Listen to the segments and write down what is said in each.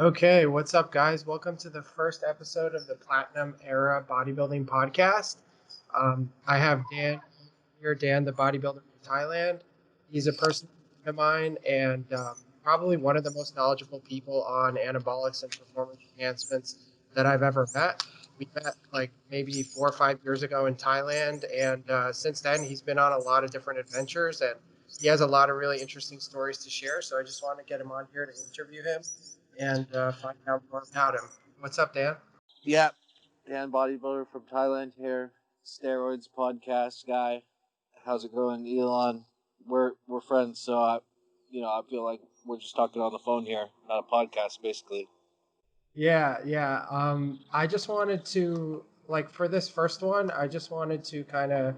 Okay, what's up, guys? Welcome to the first episode of the Platinum Era Bodybuilding Podcast. I have Dan here, Dan, the bodybuilder from Thailand. He's a personal friend of mine and probably one of the most knowledgeable people on anabolics and performance enhancements that I've ever met. We met like maybe 4 or 5 years ago in Thailand, and since then he's been on a lot of different adventures and he has a lot of really interesting stories to share. So I just want to get him on here to interview him and find out more about him. What's up, Dan? Yeah, Dan Bodybuilder from Thailand here, steroids podcast guy. How's it going, Elon? We're friends, so I feel like we're just talking on the phone here, not a podcast, basically. Yeah. I just wanted to like for this first one, I just wanted to kind of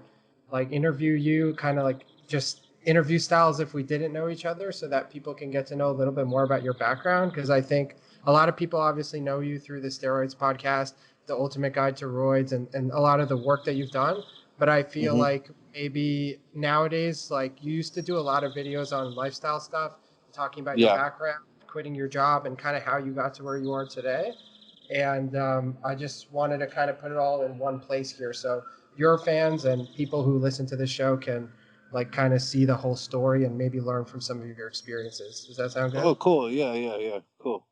like interview you, kind of like just interview styles if we didn't know each other, so that people can get to know a little bit more about your background. Because I think a lot of people obviously know you through the Steroids podcast, the Ultimate Guide to Roids, and a lot of the work that you've done. But I feel Mm-hmm. like maybe nowadays, like you used to do a lot of videos on lifestyle stuff, talking about your Yeah. background, quitting your job, and kind of how you got to where you are today. And I just wanted to kind of put it all in one place here, so your fans and people who listen to the show can like kind of see the whole story and maybe learn from some of your experiences. Does that sound good? Oh, cool. Yeah. Cool.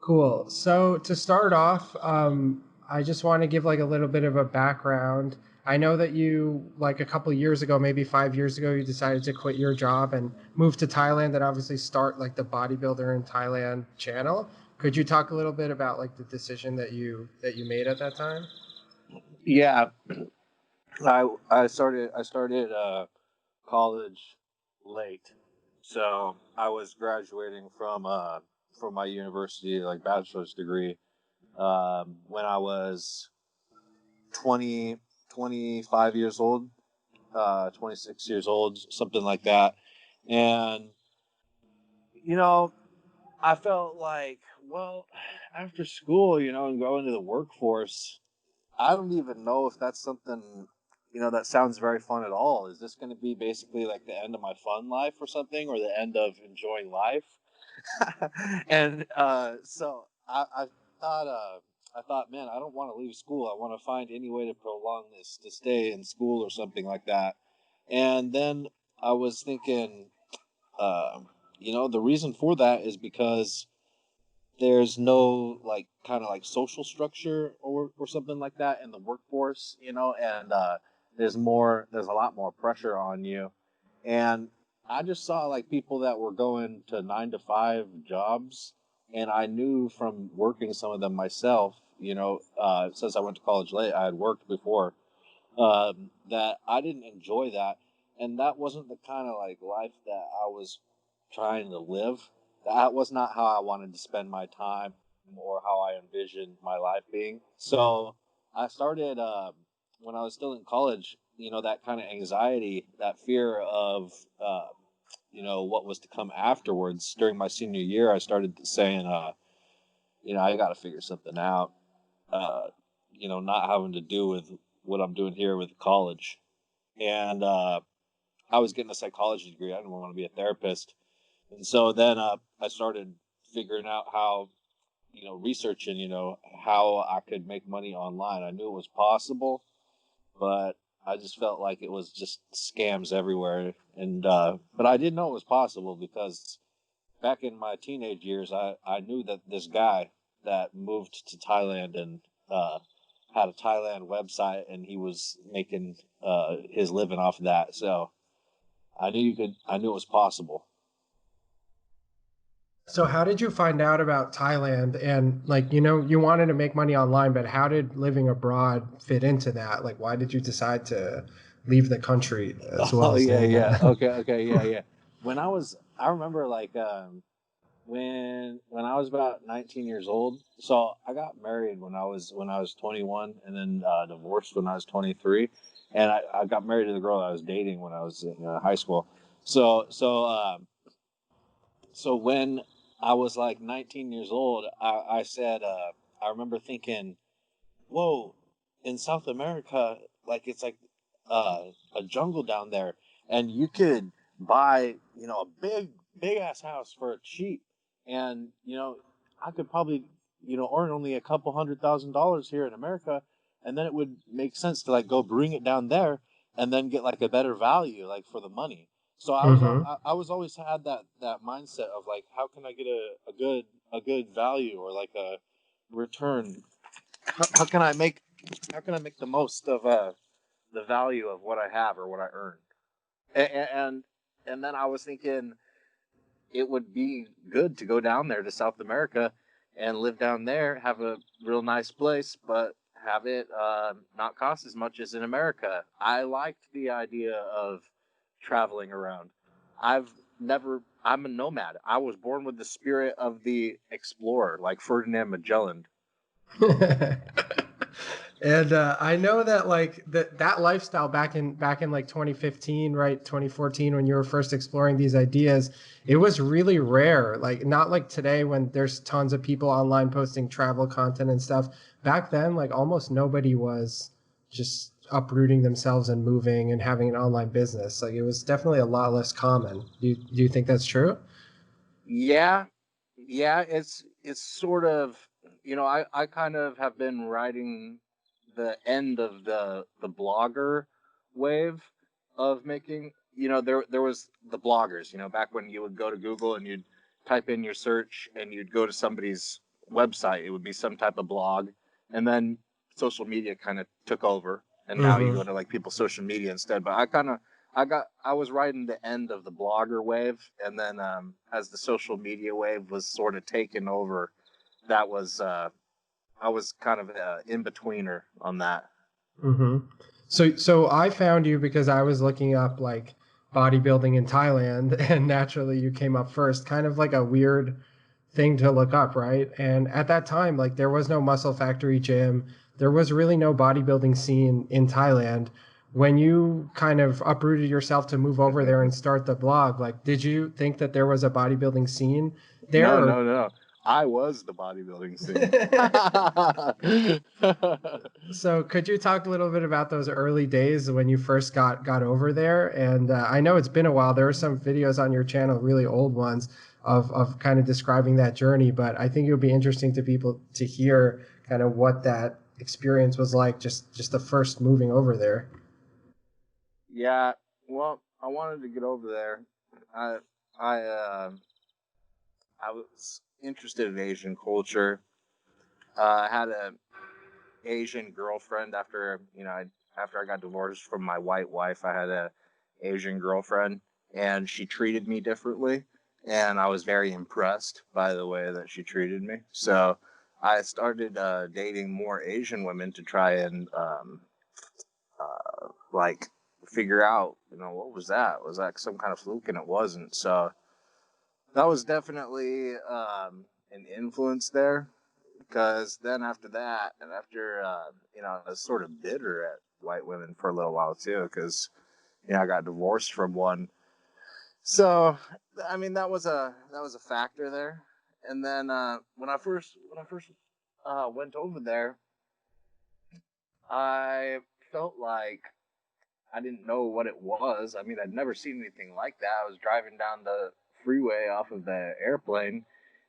Cool. So to start off, I just want to give like a little bit of a background. I know that you, like a couple of years ago, maybe 5 years ago, you decided to quit your job and move to Thailand and obviously start like the Bodybuilder in Thailand channel. Could you talk a little bit about like the decision that you made at that time? Yeah, I started college late, so I was graduating from my university, like bachelor's degree, when I was 20, 25 years old, 26 years old, something like that. And, you know, I felt like, well, after school, and going to the workforce, I don't even know if that's something, that sounds very fun at all. Is this going to be basically like the end of my fun life or something, or the end of enjoying life? And so thought, uh, I thought, man, I don't want to leave school. I want to find any way to prolong this, to stay in school or something like that. And then I was thinking, uh, the reason for that is because there's no like kind of like social structure or something like that in the workforce, and there's a lot more pressure on you. And I just saw like people that were going to 9 to 5 jobs, and I knew from working some of them myself, since I went to college late, I had worked before, that I didn't enjoy that, and that wasn't the kind of like life that I was trying to live. That was not how I wanted to spend my time or how I envisioned my life being. So I started when I was still in college. That kind of anxiety, that fear of what was to come afterwards. During my senior year, I started saying, I got to figure something out. Uh, not having to do with what I'm doing here with college. And I was getting a psychology degree. I didn't want to be a therapist. And so then I started figuring out how, researching, how I could make money online. I knew it was possible, but I just felt like it was just scams everywhere. And but I didn't know it was possible because back in my teenage years, I knew that this guy that moved to Thailand and had a Thailand website, and he was making his living off of that. So I knew it was possible. So how did you find out about Thailand? And like, you wanted to make money online, but how did living abroad fit into that? Like, why did you decide to leave the country as well Oh as yeah, staying yeah. there? Okay, yeah. I remember like when I was about 19 years old. So I got married when I was 21, and then divorced when I was 23, and I got married to the girl I was dating when I was in high school. So so um, so when I was like 19 years old, I said I remember thinking, whoa, in South America, like it's like a jungle down there, and you could buy, a big ass house for cheap, and I could probably, earn only a couple $100,000 here in America, and then it would make sense to like go bring it down there and then get like a better value like for the money. So Mm-hmm. I was always had that mindset of like, how can I get a good value or like a return? How can I make the most of the value of what I have or what I earn? And then I was thinking it would be good to go down there to South America and live down there, have a real nice place, but have it not cost as much as in America. I liked the idea of traveling around. I've I'm a nomad. I was born with the spirit of the explorer, like Ferdinand Magellan. And I know that like that lifestyle back in like 2015, right, 2014, when you were first exploring these ideas, it was really rare. Like not like today when there's tons of people online posting travel content and stuff. Back then, like almost nobody was just uprooting themselves and moving and having an online business. Like it was definitely a lot less common. Do you think that's true? Yeah, yeah, it's sort of, I kind of have been riding the end of the blogger wave of making, there was the bloggers, back when you would go to Google and you'd type in your search and you'd go to somebody's website, it would be some type of blog, and then social media kind of took over, and now you Mm-hmm. go to like people's social media instead. But I was riding the end of the blogger wave, and then as the social media wave was sort of taken over, that was I was kind of in betweener on that. Mm-hmm. So I found you because I was looking up like bodybuilding in Thailand, and naturally you came up first. Kind of like a weird thing to look up, right? And at that time, like there was no Muscle Factory gym, there was really no bodybuilding scene in Thailand. When you kind of uprooted yourself to move over there and start the blog, like did you think that there was a bodybuilding scene there? No, Or no, no. I was the bodybuilding scene. So could you talk a little bit about those early days when you first got over there? And I know it's been a while. There are some videos on your channel, really old ones, of kind of describing that journey. But I think it would be interesting to people to hear kind of what that experience was like, just the first moving over there. Yeah, well, I wanted to get over there. I I I was interested in Asian culture. I had a Asian girlfriend after after I got divorced from my white wife. I had a Asian girlfriend, and she treated me differently, and I was very impressed by the way that she treated me. So I started dating more Asian women to try and like figure out, what was that? Was that some kind of fluke? And it wasn't. So that was definitely an influence there, because then after that, and after I was sort of bitter at white women for a little while too, because I got divorced from one. So I mean that was a factor there. And then when I first went over there, I felt like I didn't know what it was. I mean, I'd never seen anything like that. I was driving down the freeway off of the airplane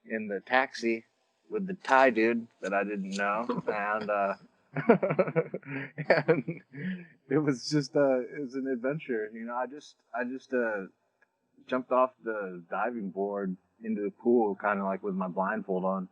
in the taxi with the Thai dude that I didn't know, and and it was an adventure. I just jumped off the diving board into the pool, kind of like with my blindfold on.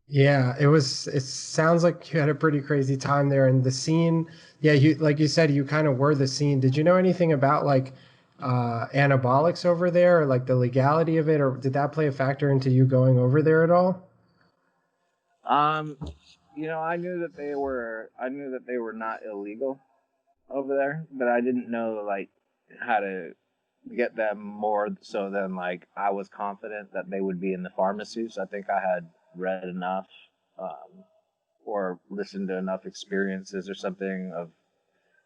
Yeah, it was. It sounds like you had a pretty crazy time there, and the scene. Yeah, you like you said, you kind of were the scene. Did you know anything about like anabolics over there, or like the legality of it, or did that play a factor into you going over there at all? Um, I knew that they were not illegal over there, but I didn't know like how to get them more so than like I was confident that they would be in the pharmacies. I think I had read enough or listened to enough experiences or something of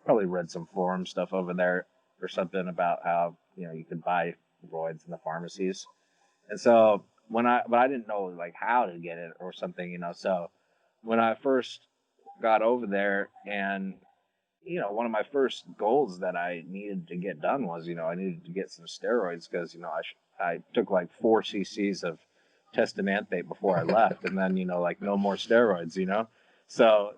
probably read some forum stuff over there or something about how you could buy roids in the pharmacies. And so but I didn't know like how to get it or something, so when I first got over there, and one of my first goals that I needed to get done was, I needed to get some steroids because, I took like 4 cc's of testomanthate before I left, and then like no more steroids, So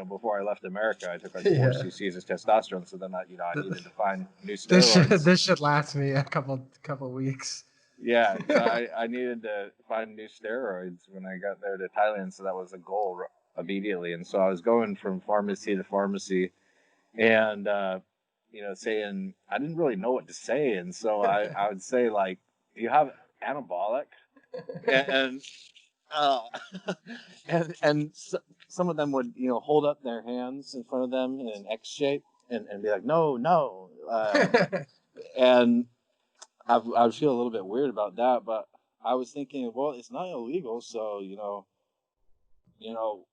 before I left America, I took like 4 Yeah. cc's of testosterone. So then I Th- needed to find new This should steroids. this should last me a couple weeks. Yeah, so I needed to find new steroids when I got there to Thailand. So that was a goal immediately. And so I was going from pharmacy to pharmacy, and saying I didn't really know what to say, and so I would say like, "Do you have anabolic?" and uh, some of them would hold up their hands in front of them in an X shape and be like, "No, no," and I would feel a little bit weird about that, but I was thinking, well, it's not illegal, so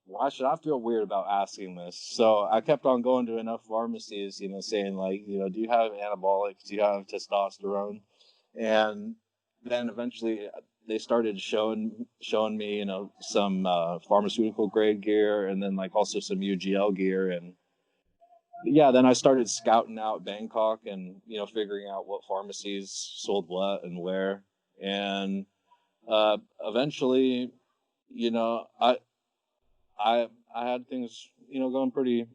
why should I feel weird about asking this? So I kept on going to enough pharmacies, saying like, do you have anabolics? Do you have testosterone? And then eventually they started showing me, some pharmaceutical grade gear, and then like also some UGL gear. And yeah, then I started scouting out Bangkok and, figuring out what pharmacies sold what and where. And eventually, I I had things, going pretty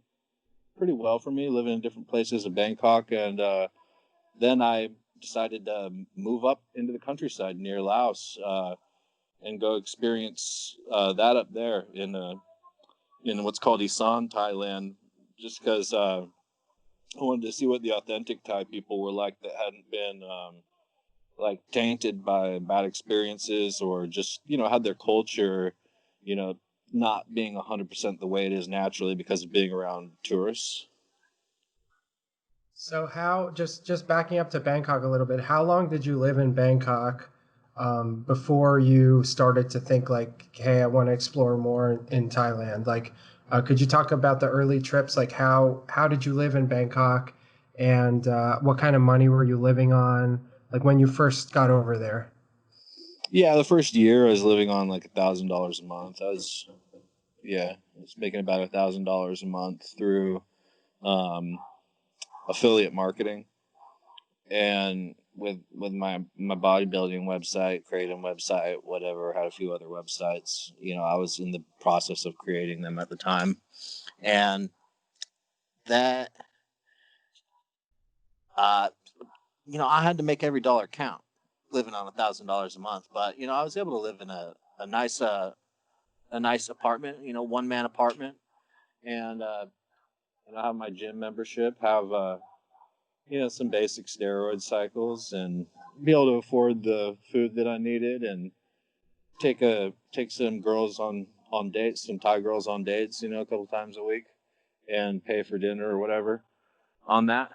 well for me, living in different places in Bangkok, and then I decided to move up into the countryside near Laos and go experience that up there in what's called Isan, Thailand, just because I wanted to see what the authentic Thai people were like that hadn't been like tainted by bad experiences, or just had their culture, you know, not being 100% the way it is naturally because of being around tourists. So how just backing up to Bangkok a little bit, how long did you live in Bangkok before you started to think like, hey, I want to explore more in Thailand? Like, could you talk about the early trips? Like how did you live in Bangkok, and what kind of money were you living on? Like when you first got over there? Yeah, the first year I was living on like $1,000 a month. I was making about $1,000 a month through um, affiliate marketing, and with my bodybuilding website, creating website, whatever, had a few other websites. I was in the process of creating them at the time, and that uh, I had to make every dollar count, living on $1,000 a month. But I was able to live in a nice apartment, 1-man apartment, and have my gym membership, have some basic steroid cycles, and be able to afford the food that I needed, and take some girls on dates, some Thai girls on dates, a couple times a week, and pay for dinner or whatever on that.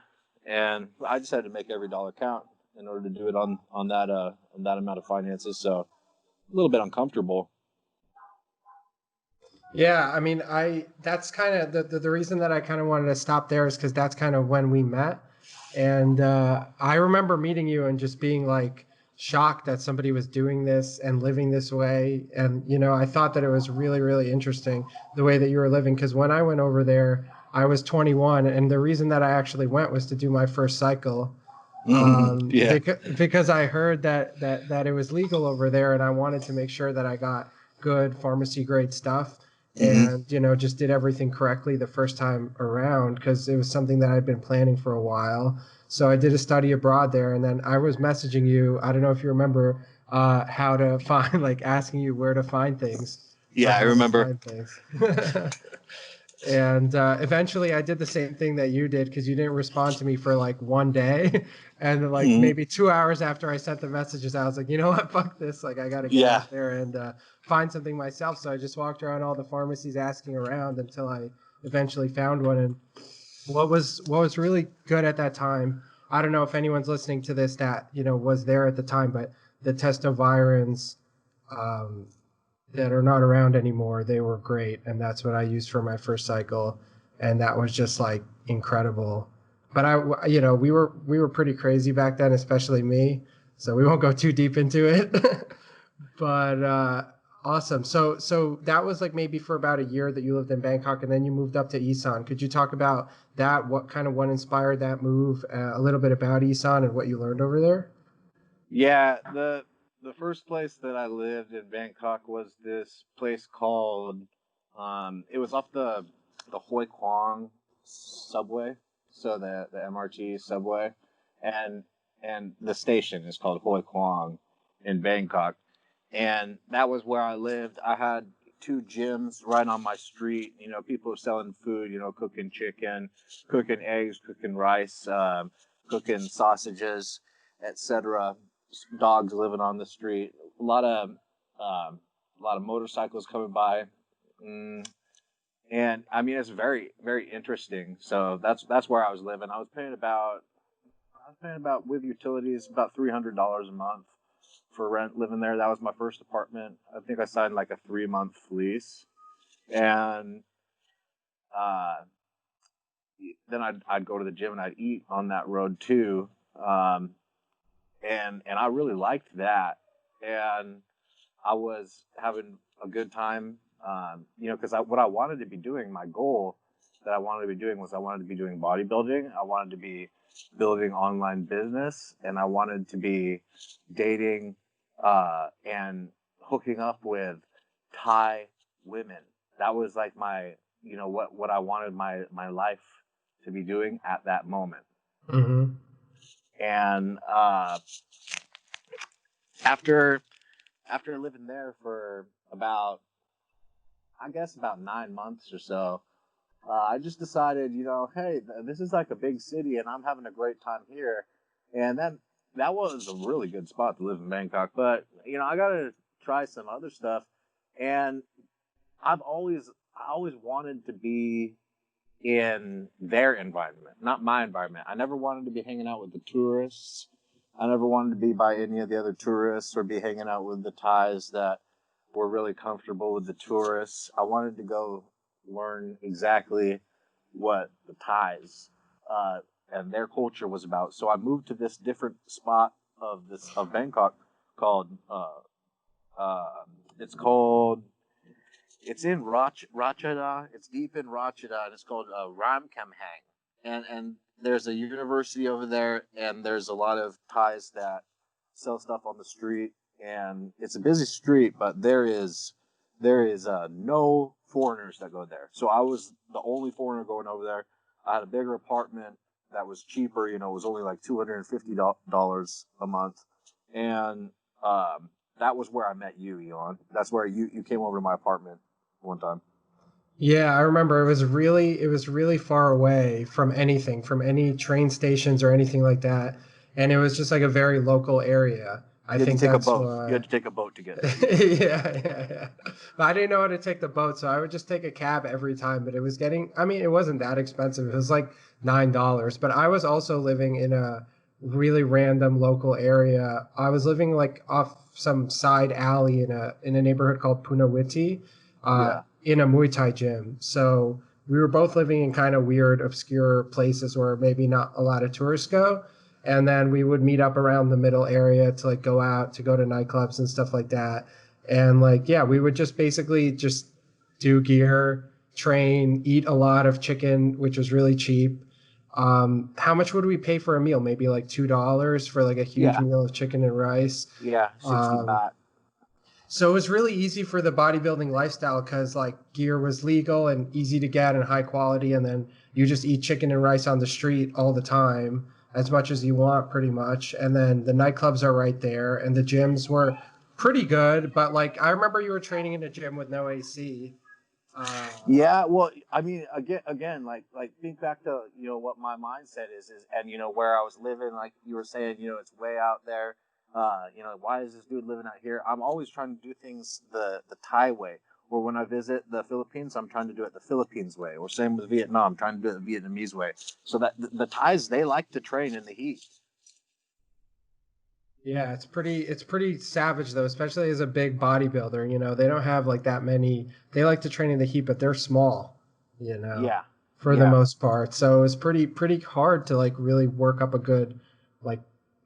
And I just had to make every dollar count in order to do it on that amount of finances. So a little bit uncomfortable. Yeah, I mean, I that's kind of the reason that I kind of wanted to stop there is because that's kind of when we met, and I remember meeting you and just being like shocked that somebody was doing this and living this way, and I thought that it was really really interesting the way that you were living, because when I went over there, I was 21, and the reason that I actually went was to do my first cycle, Yeah. because I heard that it was legal over there, and I wanted to make sure that I got good pharmacy grade stuff, Hmm. and just did everything correctly the first time around, because it was something that I'd been planning for a while. So I did a study abroad there, and then I was messaging you. I don't know if you remember how to find, like asking you where to find things or Yeah, I how to remember. find things. And eventually I did the same thing that you did, because you didn't respond to me for like one day. And like Hmm. maybe 2 hours after I sent the messages, I was like, you know what, fuck this. Like I got to get Yeah. out there and find something myself. So I just walked around all the pharmacies asking around until I eventually found one. And what was really good at that time, I don't know if anyone's listening to this that, was there at the time, but the testovirons, um, that are not around anymore, they were great, and that's what I used for my first cycle, and that was just like incredible. But we were pretty crazy back then, especially me. So we won't go too deep into it. But awesome. So that was like maybe for about a year that you lived in Bangkok, and then you moved up to Isan. Could you talk about that? What inspired that move? A little bit about Isan and what you learned over there. Yeah, the the first place that I lived in Bangkok was this place called it was off the Hoi Kwong subway, so the MRT subway, and the station is called Hoi Kwong in Bangkok, and that was where I lived. I had two gyms right on my street. You know, people selling food. You know, cooking chicken, cooking eggs, cooking rice, cooking sausages, etc. Dogs living on the street. A lot of motorcycles coming by. And I mean, it's very, very interesting. So that's where I was living. I was paying about with utilities about $300 a month for rent living there. That was my first apartment. I think I signed like a 3-month lease, and uh, then I'd go to the gym and I'd eat on that road too, and I really liked that, and I was having a good time, you know, because what I wanted to be doing, my goal that I wanted to be doing was I wanted to be doing bodybuilding. I wanted to be building online business, and I wanted to be dating and hooking up with Thai women. That was like my, you know, what I wanted my life to be doing at that moment. Mm-hmm. And after living there for about, I guess, about 9 months or so, I just decided, you know, hey, this is like a big city, and I'm having a great time here. And then that was a really good spot to live in Bangkok. But you know, I gotta try some other stuff, and I always wanted to be in their environment, not my environment. I never wanted to be hanging out with the tourists. I never wanted to be by any of the other tourists or be hanging out with the Thais that were really comfortable with the tourists. I wanted to go learn exactly what the Thais and their culture was about. So I moved to this different spot of Bangkok called it's called it's in Ratchada. It's deep in Ratchada, and it's called Ramkhamhaeng. And there's a university over there, and there's a lot of Thais that sell stuff on the street, and it's a busy street, but there is no foreigners that go there. So I was the only foreigner going over there. I had a bigger apartment that was cheaper. You know, it was only like $250 a month, and that was where I met you, Elon. That's where you came over to my apartment one time. Yeah, I remember it was really far away from anything, from any train stations or anything like that. And it was just like a very local area. I You had to think take a that's boat. You why. had to take a boat to get there. Yeah. But I didn't know how to take the boat, so I would just take a cab every time. But it was getting, I mean, it wasn't that expensive. It was like $9. But I was also living in a really random local area. I was living like off some side alley in a neighborhood called Punawiti, Yeah. in a Muay Thai gym. So we were both living in kind of weird, obscure places where maybe not a lot of tourists go, and then we would meet up around the middle area to like go out to go to nightclubs and stuff like that. And like, yeah, we would just basically just do gear, train, eat a lot of chicken, which was really cheap. How much would we pay for a meal? Maybe like $2 for like a huge Yeah. meal of chicken and rice. Yeah. 60 um, baht. so it was really easy for the bodybuilding lifestyle because like gear was legal and easy to get and high quality, and then you just eat chicken and rice on the street all the time, as much as you want, pretty much. And then the nightclubs are right there, and the gyms were pretty good. But like I remember you were training in a gym with no AC. Uh, Yeah, well, I mean, like think back to, you know, what my mindset is, and you know where I was living. Like you were saying, you know, it's way out there. You know, why is this dude living out here? I'm always trying to do things the Thai way. Or when I visit the Philippines, I'm trying to do it the Philippines way. Or same with Vietnam, I'm trying to do it the Vietnamese way. So that the Thais, they like to train in the heat. yeah, it's pretty savage though, especially as a big bodybuilder. You know, they don't have like that many. They like to train in the heat, but they're small. You know, Yeah, for the yeah, most part. So it's pretty hard to like really work up a good like.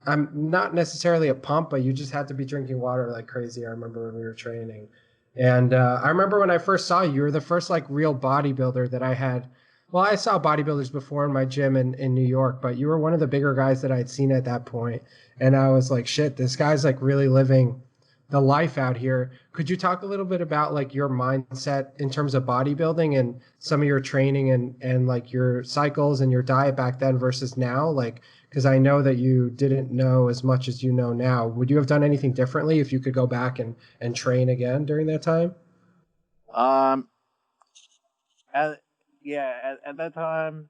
I'm not necessarily a pump, but you just had to be drinking water like crazy. I remember when we were training, and I remember when I first saw you, you were the first like real bodybuilder that I had. Well, I saw bodybuilders before in my gym in New York, but you were one of the bigger guys that I'd seen at that point. And I was like, shit, this guy's like really living the life out here. Could you talk a little bit about like your mindset in terms of bodybuilding and some of your training and like your cycles and your diet back then versus now? Like, because I know that you didn't know as much as you know now. Would you have done anything differently if you could go back and train again during that time? Um, at, yeah, at that time,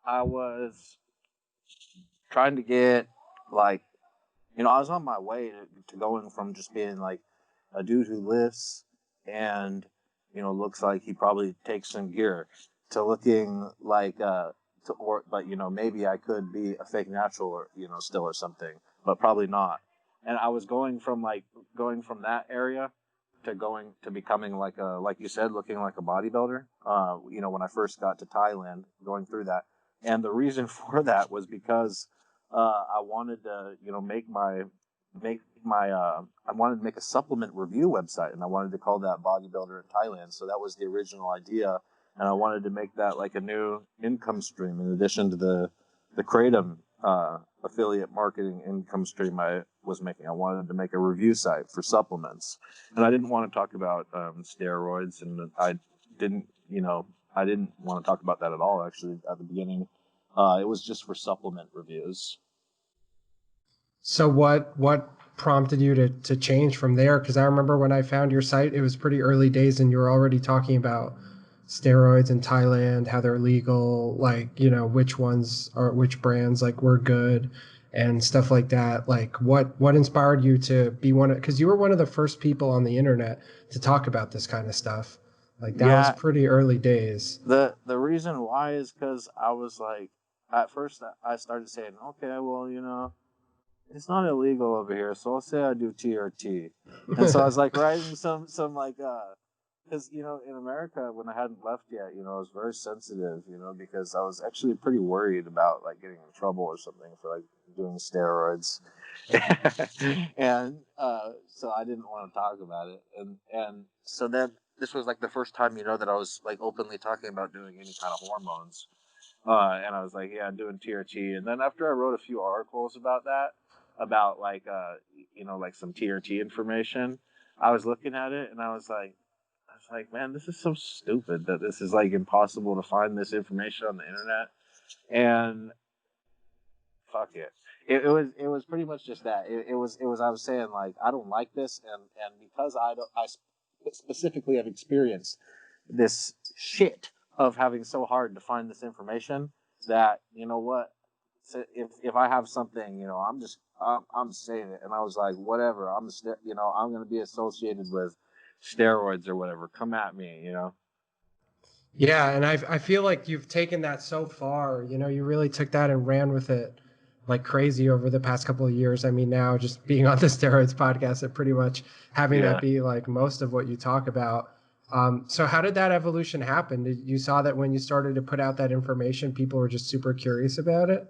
I was trying to get like, I was on my way to going from just being like a dude who lifts and, looks like he probably takes some gear to looking like, but, maybe I could be a fake natural or, still or something, but probably not. And I was going from that area to becoming like you said, looking like a bodybuilder, when I first got to Thailand, going through that. And the reason for that was because I wanted to, I wanted to make a supplement review website, and I wanted to call that Bodybuilder in Thailand. So that was the original idea, and I wanted to make that like a new income stream in addition to the Kratom affiliate marketing income stream I was making. I wanted to make a review site for supplements, and I didn't want to talk about steroids, and didn't, I didn't want to talk about that at all. Actually, at the beginning, it was just for supplement reviews. So what prompted you to change from there? Because I remember when I found your site, it was pretty early days, and you were already talking about steroids in Thailand, how they're legal, like which ones are which brands like were good, and stuff like that. Like what inspired you to be one of? Because you were one of the first people on the internet to talk about this kind of stuff. Like that was Yeah, pretty early days. the reason why is because I was like, at first I started saying, okay, well, it's not illegal over here, so I'll say I do TRT. And so I was like writing some like because in America when I hadn't left yet, I was very sensitive, because I was actually pretty worried about like getting in trouble or something for like doing steroids. And so I didn't want to talk about it. And so then this was like the first time, that I was like openly talking about doing any kind of hormones. And I was like, yeah, I'm doing TRT. And then after I wrote a few articles about that, about like, like some TRT information, I was looking at it and I was like, man, this is so stupid that this is like impossible to find this information on the internet. And fuck it. It was pretty much just that. It was I was saying like I don't like this, and because I specifically have experienced this shit of having so hard to find this information, that what, so if I have something, I'm saying it. And I was like, whatever, I'm gonna be associated with steroids or whatever, come at me. Yeah, and I feel like you've taken that so far. You really took that and ran with it like crazy over the past couple of years. I mean, now just being on the steroids podcast and pretty much having that Yeah. be like most of what you talk about. So how did that evolution happen? You saw that when you started to put out that information, people were just super curious about it?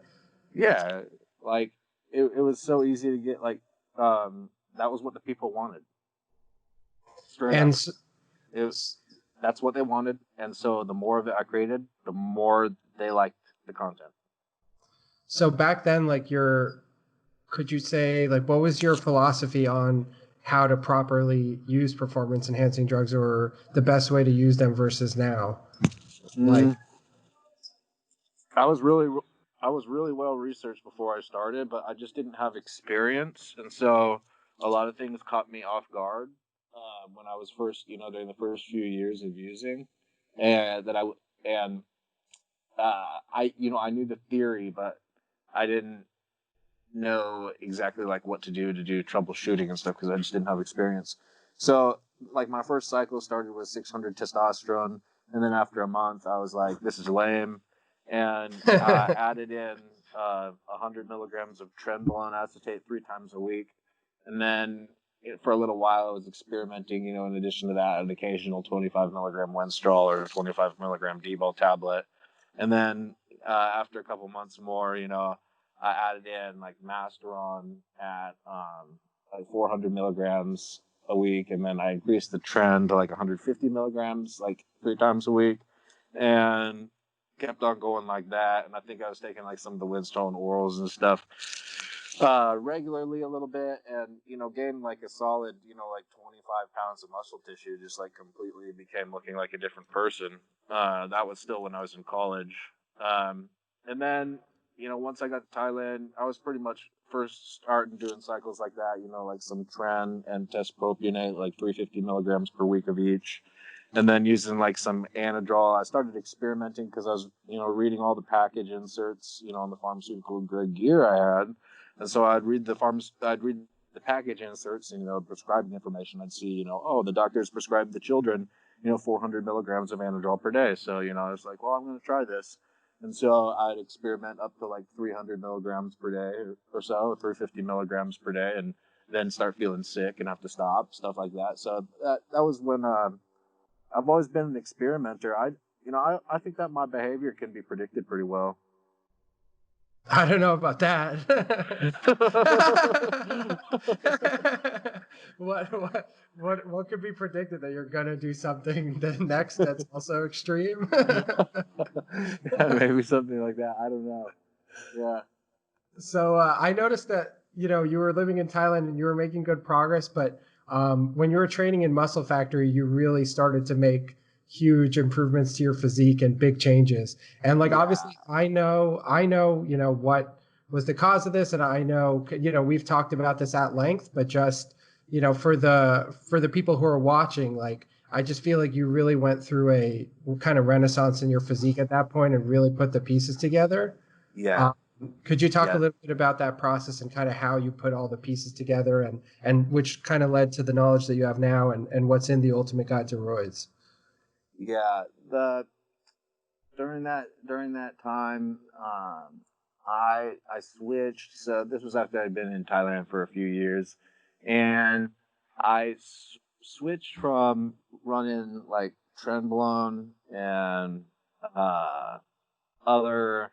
Yeah, like it was so easy to get, like, that was what the people wanted, straight And up. s- It, that's what they wanted, and so the more of it I created, the more they liked the content. so back then, like could you say like what was your philosophy on how to properly use performance enhancing drugs or the best way to use them versus now? Like, Mm, I was really I was really well researched before I started, but I just didn't have experience, and so a lot of things caught me off guard when I was first, during the first few years of using, and that I and I knew the theory, but I didn't know exactly like what to do troubleshooting and stuff because I just didn't have experience. So like my first cycle started with 600 testosterone, and then after a month I was like, this is lame, and I added in 100 milligrams of trenbolone acetate 3 times a week, and then for a little while I was experimenting, in addition to that, an occasional 25 milligram Winstrol or 25 milligram D-bol tablet, and then after a couple months more, I added in like Masteron at like 400 milligrams a week, and then I increased the trend to like 150 milligrams like 3 times a week, and kept on going like that. And I think I was taking like some of the Winstone orals and stuff. Regularly a little bit, and gained like a solid, like 25 pounds of muscle tissue. Just like completely became looking like a different person. That was still when I was in college. And then once I got to Thailand, I was pretty much first starting doing cycles like that. Like some tren and test propionate, like 350 milligrams per week of each. And then using like some anadrol. I started experimenting because I was, reading all the package inserts, on the pharmaceutical grade gear I had. And so I'd read the package inserts and, prescribing information. I'd see, oh, the doctor's prescribed the children, 400 milligrams of anadrol per day. So, I was like, well, I'm going to try this. And so I'd experiment up to like 300 milligrams per day or so, 350 milligrams per day, and then start feeling sick and have to stop, stuff like that. So that was when I've always been an experimenter. I think that my behavior can be predicted pretty well. I don't know about that. What could be predicted that you're gonna do something the next that's also extreme? Yeah, maybe something like that. I don't know. Yeah. So I noticed that you were living in Thailand and you were making good progress, but when you were training in Muscle Factory, you really started to make huge improvements to your physique and big changes. And like obviously, I know, what was the cause of this, and I know, we've talked about this at length, but just for the people who are watching, like I just feel like you really went through a kind of renaissance in your physique at that point and really put the pieces together. Yeah. Could you talk a Yeah. little bit about that process and kind of how you put all the pieces together and which kind of led to the knowledge that you have now and what's in the Ultimate Guide to Roids? Yeah. During that time, I switched. So this was after I'd been in Thailand for a few years, and I switched from running like Trenbolone and other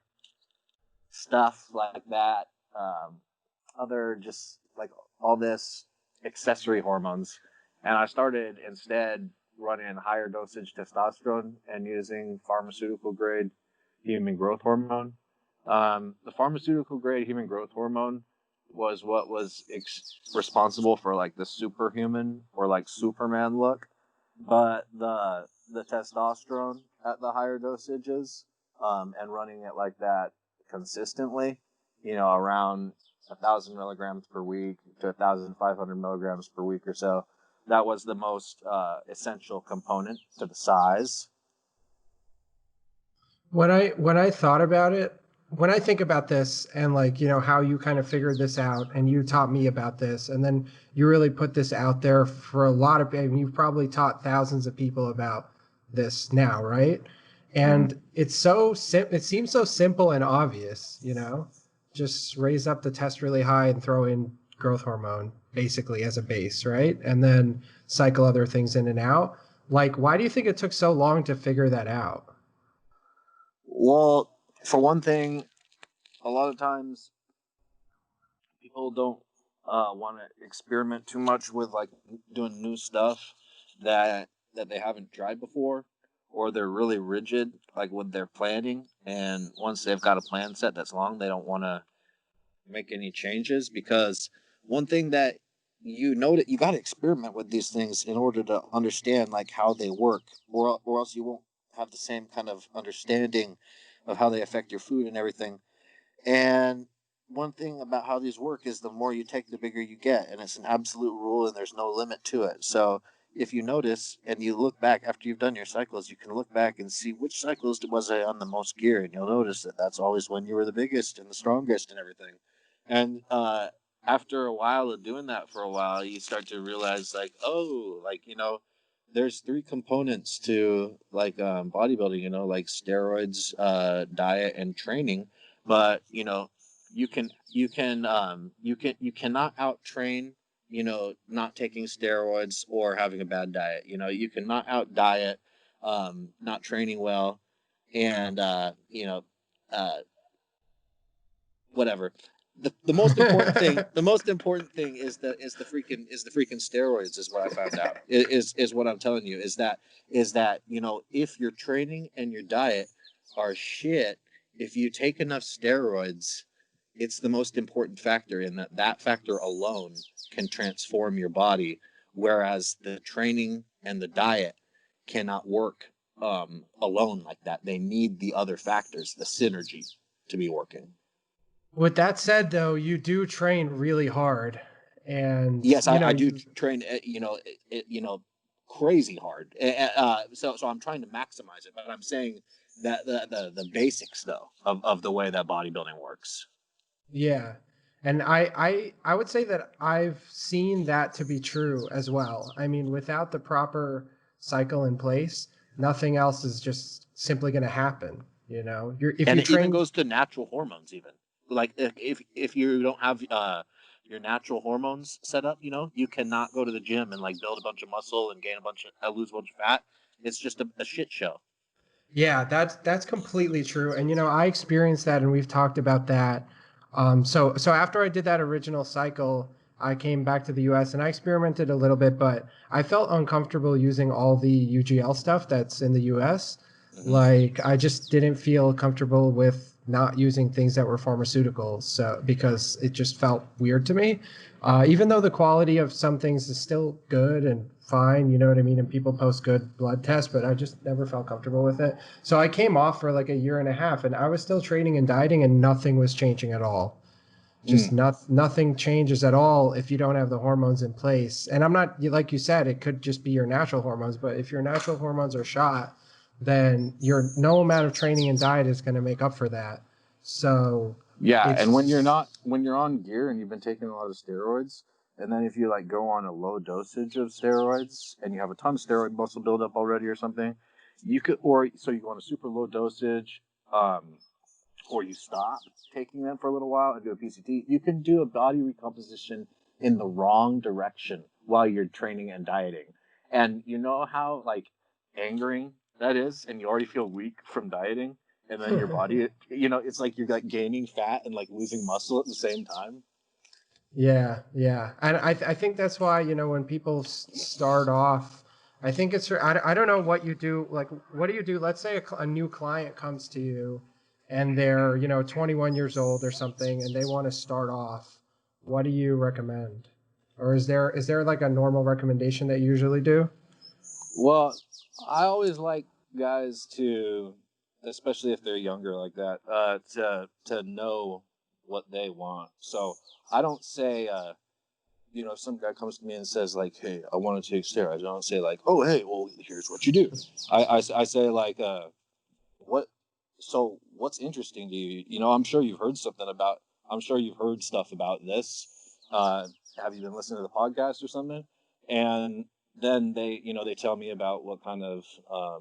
stuff like that, other just like all this accessory hormones, and I started instead running higher dosage testosterone and using pharmaceutical grade human growth hormone. The pharmaceutical grade human growth hormone was what was responsible for like the superhuman or like Superman look, but the testosterone at the higher dosages, and running it like that consistently, around 1,000 milligrams per week to 1,500 milligrams per week or so. That was the most essential component to the size. When I thought about it, when I think about this and like, how you kind of figured this out and you taught me about this and then you really put this out there for a lot of, I mean, you've probably taught thousands of people about this now, right? Mm-hmm. And it seems so simple and obvious, just raise up the test really high and throw in growth hormone basically as a base, right? And then cycle other things in and out. Like, why do you think it took so long to figure that out? Well, for one thing, a lot of times people don't want to experiment too much with like doing new stuff that they haven't tried before, or they're really rigid like with their planning. And once they've got a plan set that's long, they don't want to make any changes, because one thing that that you got to experiment with these things in order to understand like how they work, or else you won't have the same kind of understanding of how they affect your food and everything. And one thing about how these work is the more you take, the bigger you get, and it's an absolute rule, and there's no limit to it. So if you notice and you look back after you've done your cycles, you can look back and see which cycles was I on the most gear, and you'll notice that that's always when you were the biggest and the strongest and everything. And after a while of doing that for a while, you start to realize like, oh, like there's three components to like bodybuilding, like steroids, diet, and training. But you cannot out train, not taking steroids or having a bad diet. You cannot out diet, not training well, and uh whatever. The most important thing is the freaking steroids, is what I found out. Is what I'm telling you, is that if your training and your diet are shit, if you take enough steroids, it's the most important factor, in that factor alone can transform your body, whereas the training and the diet cannot work alone like that. They need the other factors, the synergy, to be working. With that said, though, you do train really hard, and Yes, you know I do you train, crazy hard. So I'm trying to maximize it, but I'm saying that the basics though of the way that bodybuilding works. Yeah. And I would say that I've seen that to be true as well. I mean, without the proper cycle in place, nothing else is just simply going to happen. You know, if And you it even train, goes to natural hormones. Even like if you don't have your natural hormones set up, you cannot go to the gym and like build a bunch of muscle and gain lose a bunch of fat. It's just a shit show. yeah, that's completely true. And you know, I experienced that, and we've talked about that. So after I did that original cycle, I came back to the U.S. and I experimented a little bit, but I felt uncomfortable using all the UGL stuff that's in the U.S. Mm-hmm. Like I just didn't feel comfortable with not using things that were pharmaceuticals, so because it just felt weird to me. Even though the quality of some things is still good and fine, you know what I mean, and people post good blood tests, but I just never felt comfortable with it. So I came off for like a year and a half, and I was still training and dieting, and nothing was changing at all. Just nothing changes at all if you don't have the hormones in place. And I'm not, like you said, it could just be your natural hormones, but if your natural hormones are shot, then your no amount of training and diet is going to make up for that. So Yeah, and when it's you're on gear and you've been taking a lot of steroids, and then if you like go on a low dosage of steroids and you have a ton of steroid muscle buildup already or something, you could, or so you go on a super low dosage, or you stop taking them for a little while and do a PCT, you can do a body recomposition in the wrong direction while you're training and dieting. And you know how like angering that is, and you already feel weak from dieting, and then your body, it's like you're like gaining fat and like losing muscle at the same time. yeah. And I think that's why, you know, when people start off, I think it's, I don't know what you do. Like, what do you do? Let's say a new client comes to you and they're, you know, 21 years old or something, and they want to start off. What do you recommend? Or is there like a normal recommendation that you usually do? Well, I always like guys to, especially if they're younger like that, to know what they want. So I don't say, if some guy comes to me and says like, "Hey, I want to take steroids," I don't say like, "Oh, hey, well, here's what you do." I say like, "What? So what's interesting to you? I'm sure you've heard something about. I'm sure you've heard stuff about this. Have you been listening to the podcast or something?" And then they tell me about what kind of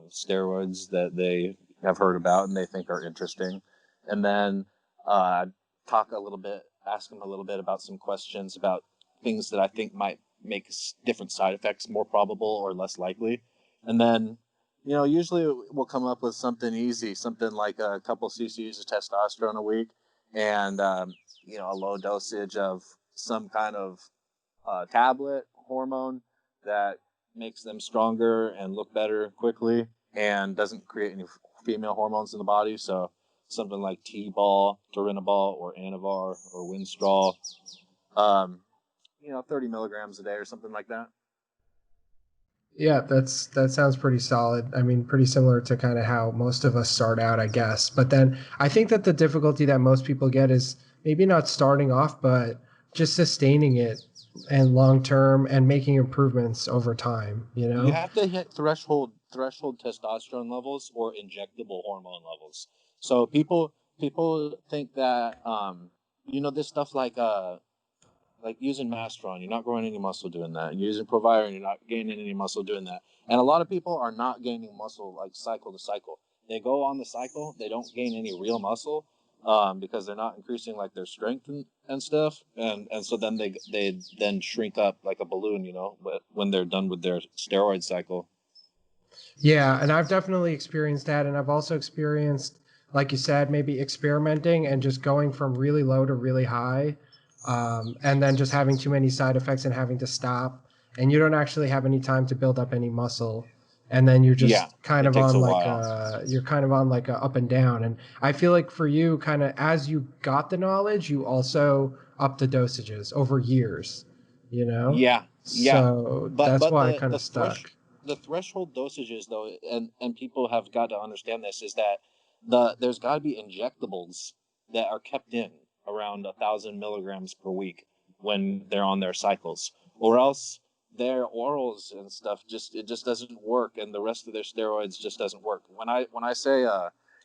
steroids that they have heard about and they think are interesting, and then talk a little bit, ask them a little bit about some questions about things that I think might make different side effects more probable or less likely, and then usually we'll come up with something easy, something like a couple cc's of testosterone a week, and a low dosage of some kind of tablet hormone that makes them stronger and look better quickly and doesn't create any female hormones in the body. So something like T-ball, Turinabol, or Anavar, or Winstrol, 30 milligrams a day or something like that. Yeah, that sounds pretty solid. I mean, pretty similar to kind of how most of us start out, I guess. But then I think that the difficulty that most people get is maybe not starting off, but just sustaining it and long term and making improvements over time, you You know? have to hit threshold testosterone levels or injectable hormone levels. So people think that this stuff like using Masteron, you're not growing any muscle doing that. And using Proviron, you're not gaining any muscle doing that. And a lot of people are not gaining muscle like cycle to cycle. They go on the cycle, they don't gain any real muscle because they're not increasing like their strength and stuff. And so then they then shrink up like a balloon, but when they're done with their steroid cycle. Yeah, and I've definitely experienced that. And I've also experienced, like you said, maybe experimenting and just going from really low to really high, and then just having too many side effects and having to stop. And you don't actually have any time to build up any muscle. and then you're Yeah, just kind it of takes on a like while. a you're kind of on like a up and down. And I feel like for you, kind of as you got the knowledge, you also up the dosages over years, you know. Yeah, yeah, So that's but why I kind of stuck. the threshold dosages though, and people have got to understand this, is that there's got to be injectables that are kept in around 1,000 milligrams per week when they're on their cycles, or else their orals and stuff just doesn't work, and the rest of their steroids just doesn't work. When I say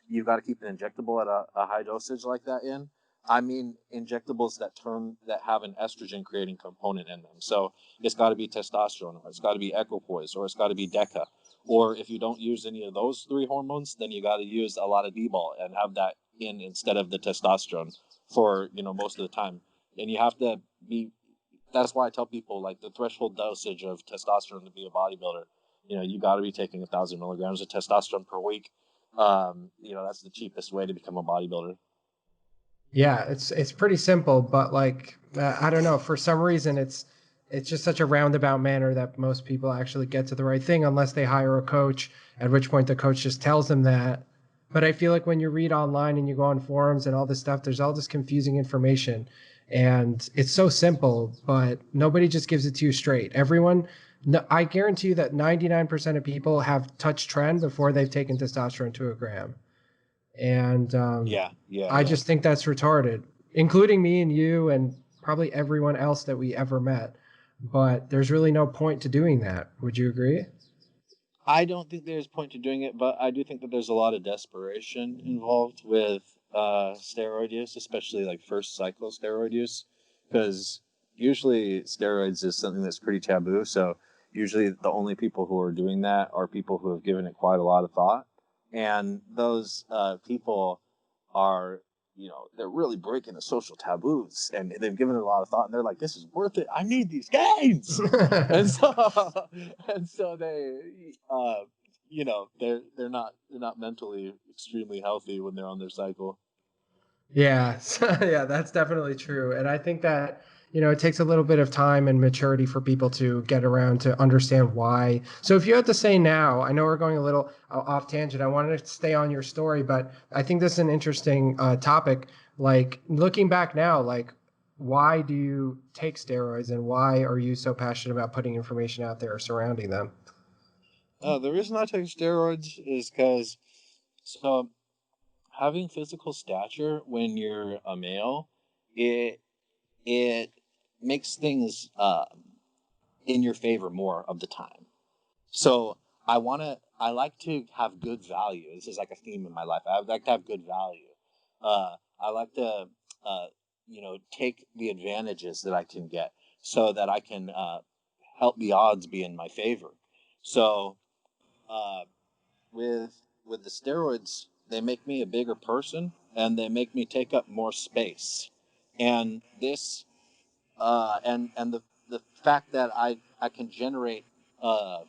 you got to keep an injectable at a high dosage like that in, I mean injectables that have an estrogen creating component in them. So it's got to be testosterone, or it's got to be equipoise, or it's got to be DECA. Or if you don't use any of those three hormones, then you got to use a lot of D-bol and have that in instead of the testosterone for most of the time. And you have to be. That's why I tell people, like, the threshold dosage of testosterone to be a bodybuilder. You got to be taking 1,000 milligrams of testosterone per week. That's the cheapest way to become a bodybuilder. Yeah, it's pretty simple, but like I don't know, for some reason it's just such a roundabout manner that most people actually get to the right thing unless they hire a coach, at which point the coach just tells them that. But I feel like when you read online and you go on forums and all this stuff, there's all this confusing information, and it's so simple, but nobody just gives it to you straight. Everyone, no, I guarantee you that 99% of people have touched trend before they've taken testosterone to a gram. And Yeah, yeah, I yeah. just think that's retarded, including me and you and probably everyone else that we ever met. But there's really no point to doing that. Would you agree? I don't think there's point to doing it, but I do think that there's a lot of desperation involved with steroid use, especially like first cycle steroid use, because usually steroids is something that's pretty taboo. So usually the only people who are doing that are people who have given it quite a lot of thought, and those people are, they're really breaking the social taboos, and they've given it a lot of thought, and they're like, this is worth it, I need these gains. And so and so they they're not mentally extremely healthy when they're on their cycle. Yeah, yeah, that's definitely true. And I think that, it takes a little bit of time and maturity for people to get around to understand why. So if you had to say now, I know we're going a little off tangent. I wanted to stay on your story, but I think this is an interesting topic. Like looking back now, like why do you take steroids and why are you so passionate about putting information out there surrounding them? The reason I take steroids is because, so, having physical stature when you're a male, it it makes things in your favor more of the time. So I like to have good value. This is like a theme in my life. I like to have good value. I like to, take the advantages that I can get so that I can help the odds be in my favor. So, uh, with the steroids, they make me a bigger person and they make me take up more space. And this and the fact that I can generate uh,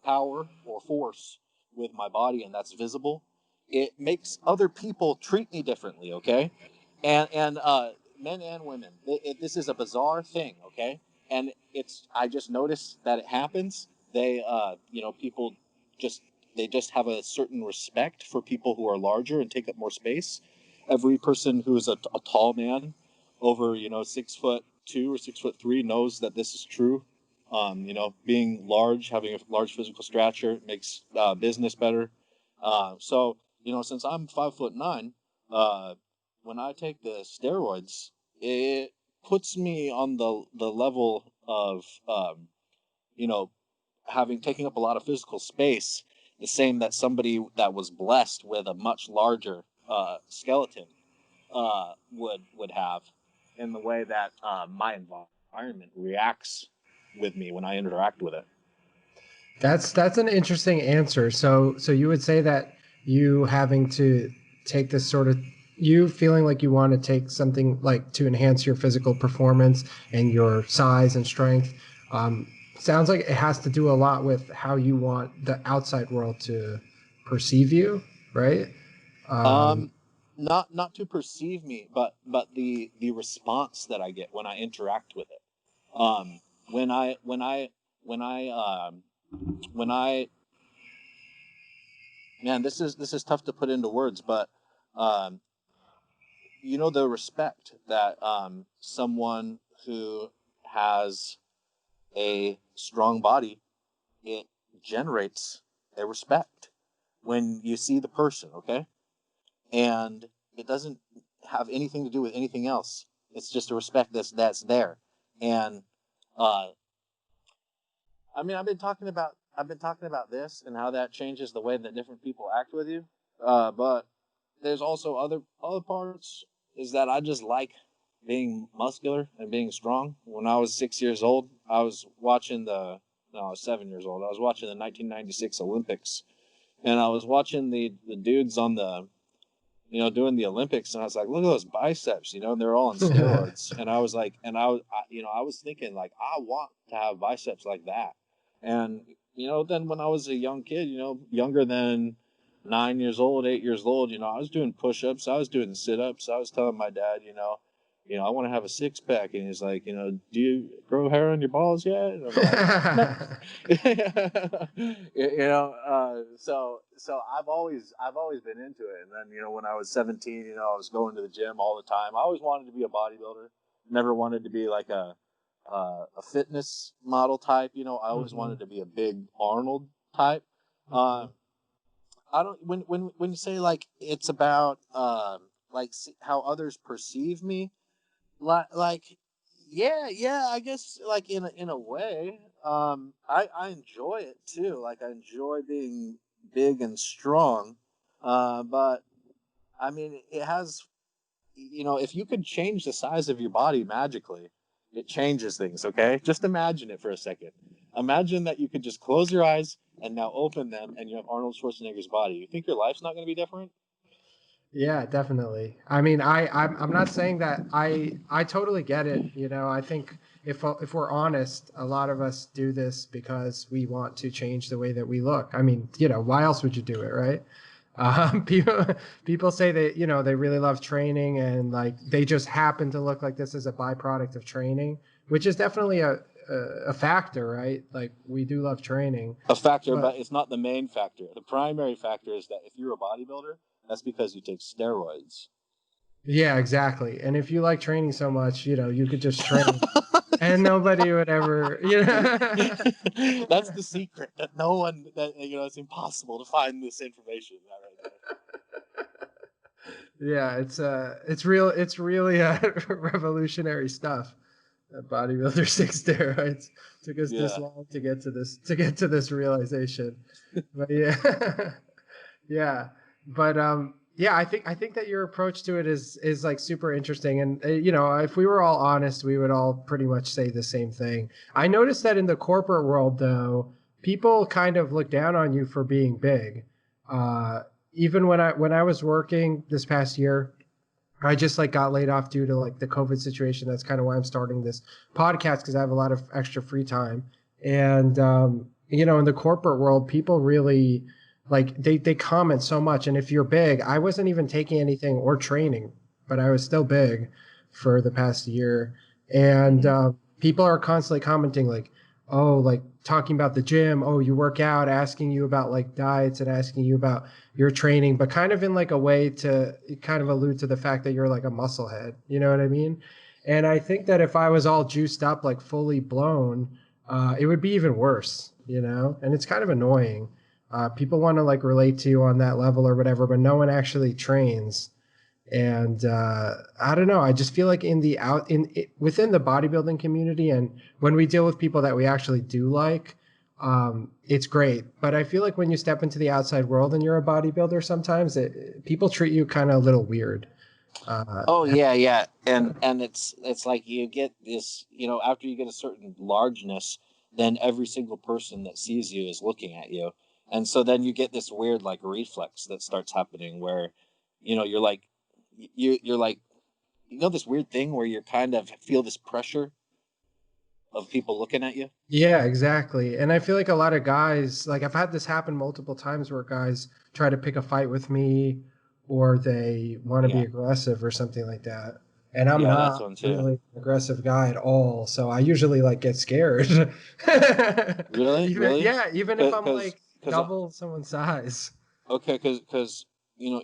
power or force with my body, and that's visible, it makes other people treat me differently. Okay, and men and women, this is a bizarre thing. Okay, and I just notice that it happens. People just they just have a certain respect for people who are larger and take up more space. Every person who is a tall man over 6'2" or 6'3" knows that this is true. Being large, having a large physical stature makes business better. So since I'm 5'9", uh, when I take the steroids, it puts me on the level of you know having taking up a lot of physical space, the same that somebody that was blessed with a much larger skeleton would have, in the way that my environment reacts with me when I interact with it. That's an interesting answer. So you would say that you having to take this sort of you feeling like you want to take something like to enhance your physical performance and your size and strength. Um, Sounds like it has to do a lot with how you want the outside world to perceive you, right? Um, Um, not to perceive me, but the response that I get when I interact with it. Um, when I when I when I when I man, this is tough to put into words, but um, the respect that someone who has a strong body, it generates a respect when you see the person, okay? And it doesn't have anything to do with anything else. It's just a respect that's there. And uh, I mean, I've been talking about this and how that changes the way that different people act with you. But there's also other parts is that I just like being muscular and being strong. When I was 6 years old, I was watching no, I was 7 years old. I was watching the 1996 Olympics, and I was watching the dudes on the doing the Olympics, and I was like, look at those biceps, and they're all on steroids. And I was like, I was thinking like, I want to have biceps like that. And then when I was a young kid, younger than 9 years old, 8 years old, I was doing push-ups, I was doing sit-ups. I was telling my dad, I want to have a six pack, and he's like, do you grow hair on your balls yet? And I'm like, no. So I've always been into it. And then when I was 17, I was going to the gym all the time. I always wanted to be a bodybuilder. Never wanted to be like a fitness model type. I always wanted to be a big Arnold type. I don't when you say like it's about like how others perceive me. Like yeah, I guess like in a way, I enjoy it too. Like I enjoy being big and strong, but I mean it has, if you could change the size of your body magically, it changes things. Okay, just imagine it for a second. Imagine that you could just close your eyes and now open them, and you have Arnold Schwarzenegger's body. You think your life's not going to be different? Yeah, definitely. I mean, I'm not saying that I totally get it. I think if we're honest, a lot of us do this because we want to change the way that we look. I mean, why else would you do it, right? People say that they really love training and like they just happen to look like this as a byproduct of training, which is definitely a factor, right? Like we do love training, A factor, but but it's not the main factor. The primary factor is that if you're a bodybuilder, that's because you take steroids. yeah, exactly. And if you like training so much, you could just train and nobody would ever, That's the secret that no one that it's impossible to find this information. That right Yeah, it's really revolutionary stuff. Bodybuilder six steroids took us this there. long to get to this realization. But yeah, yeah, but yeah, I think that your approach to it is like super interesting, and if we were all honest, we would all pretty much say the same thing. I noticed that in the corporate world, though, people kind of look down on you for being big. Uh, Even when I was working this past year, I just like got laid off due to like the COVID situation. That's kind of why I'm starting this podcast because I have a lot of extra free time. And in the corporate world, people really like they comment so much. And if you're big, I wasn't even taking anything or training, but I was still big for the past year. And people are constantly commenting like, oh, like talking about the gym. Oh, you work out, asking you about like diets and asking you about your training, but kind of in like a way to kind of allude to the fact that you're like a muscle head. You know what I mean? And I think that if I was all juiced up, like fully blown, it would be even worse, And it's kind of annoying. People want to like relate to you on that level or whatever, but no one actually trains. And I don't know. I just feel like within the bodybuilding community, and when we deal with people that we actually do like, it's great. But I feel like when you step into the outside world and you're a bodybuilder, sometimes people treat you kind of a little weird. Oh yeah, and it's like you get this, after you get a certain largeness, then every single person that sees you is looking at you, and so then you get this weird like reflex that starts happening where, you're like, you're like, this weird thing where you kind of feel this pressure of people looking at you. Yeah, exactly. And I feel like a lot of guys, like I've had this happen multiple times where guys try to pick a fight with me or they want to be Yeah, aggressive or something like that. And I'm yeah, that's not one too. really an aggressive guy at all. So I usually like get scared. Really, Even really, yeah, even if I'm because like double someone's size. Okay, because you know,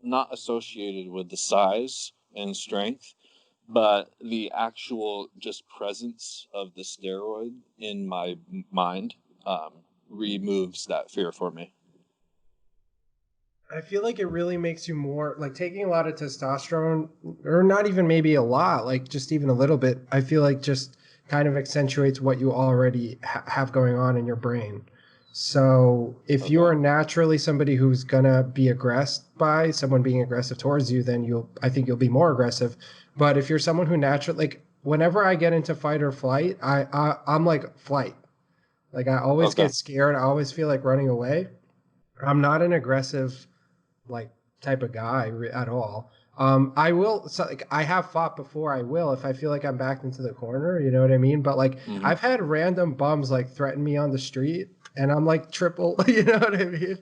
not associated with the size and strength, but the actual just presence of the steroid in my mind um, removes that fear for me. I feel like it really makes you more like taking a lot of testosterone, or not even maybe a lot, like just even a little bit. I feel like just kind of accentuates what you already have going on in your brain. So if you Okay. are naturally somebody who's gonna be aggressed by someone being aggressive towards you, then I think you'll be more aggressive. But if you're someone who naturally, like, whenever I get into fight or flight, I'm like flight. Like I always Okay. get scared. I always feel like running away. I'm not an aggressive like type of guy at all. I will, so, like, I have fought before. I will if I feel like I'm backed into the corner. You know what I mean? But like Hmm. I've had random bums like threaten me on the street, and I'm like triple. You know what I mean?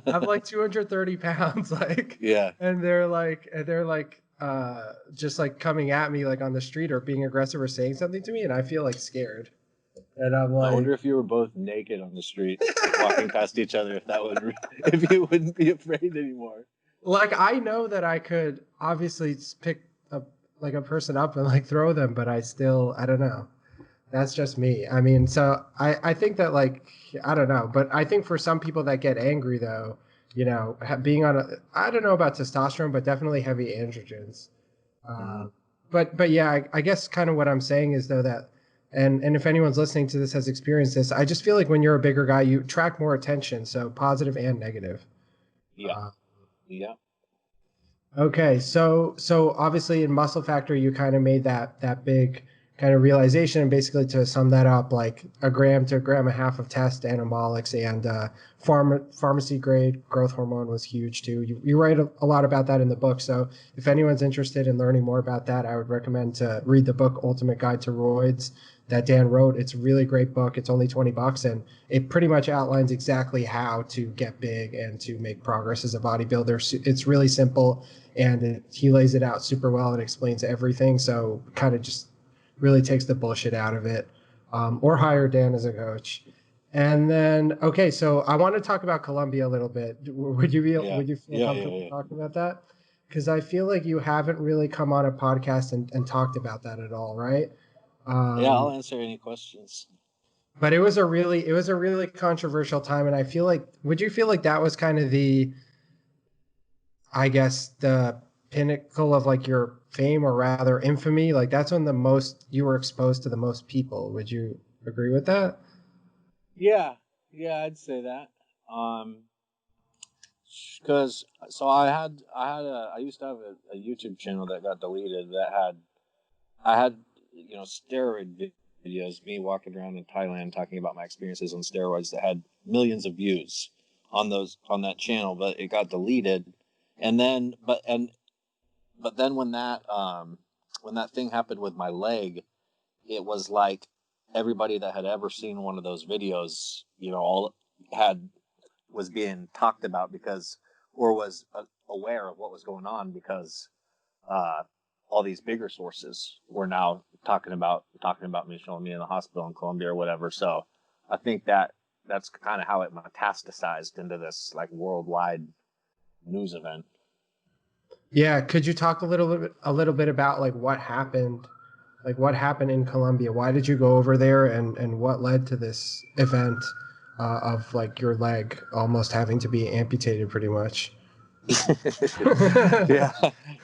I'm like 230 pounds, like, Yeah. and they're like just like coming at me like on the street or being aggressive or saying something to me, and I feel like scared. And I'm I like, wonder if you were both naked on the street, like walking past each other, if that would, if you wouldn't be afraid anymore. I know that I could obviously pick a like a person up and like throw them, but I don't know. That's just me. I mean, so I think that like I don't know, but I think for some people that get angry though, being on a I don't know about testosterone, but definitely heavy androgens. Hmm. Uh, but yeah, I guess kind of what I'm saying is though that. And if anyone's listening to this has experienced this, I just feel like when you're a bigger guy, you attract more attention, so positive and negative. Yeah. Uh, Yeah. Okay, so obviously in Muscle Factory you kind of made that big kind of realization, and basically to sum that up, like a gram to a gram and a half of test anabolics and pharmacy grade growth hormone was huge too. You write a lot about that in the book, so if anyone's interested in learning more about that, I would recommend to read the book Ultimate Guide to Roids that Dan wrote. It's a really great book. It's only $20, and it pretty much outlines exactly how to get big and to make progress as a bodybuilder. It's really simple, and he lays it out super well and explains everything. So kind of just really takes the bullshit out of it. Or hire Dan as a coach. And then okay, so I want to talk about Colombia a little bit. Yeah. Would you feel Yeah. Yeah. comfortable Yeah. talking about that? Because I feel like you haven't really come on a podcast and talked about that at all, right? Yeah. I'll Um, answer any questions. but it was a really controversial time, and I feel like would you feel like that was kind of the I guess the pinnacle of like your fame, or rather infamy? Like that's when the most you were exposed to the most people. Would you agree with that? Yeah. Yeah. I'd say that. Um, because I used to have a YouTube channel that got deleted that had I had steroid videos, me walking around in Thailand talking about my experiences on steroids that had millions of views on that channel, but it got deleted. And then but then when that thing happened with my leg, it was like everybody that had ever seen one of those videos, all had was being talked about because or was aware of what was going on because uh, all these bigger sources were now talking about me, showing me in the hospital in Colombia or whatever. So I think that's kind of how it metastasized into this like worldwide news event. Yeah, could you talk a little bit about like what happened in Colombia? Why did you go over there, and what led to this event of like your leg almost having to be amputated pretty much? Yeah,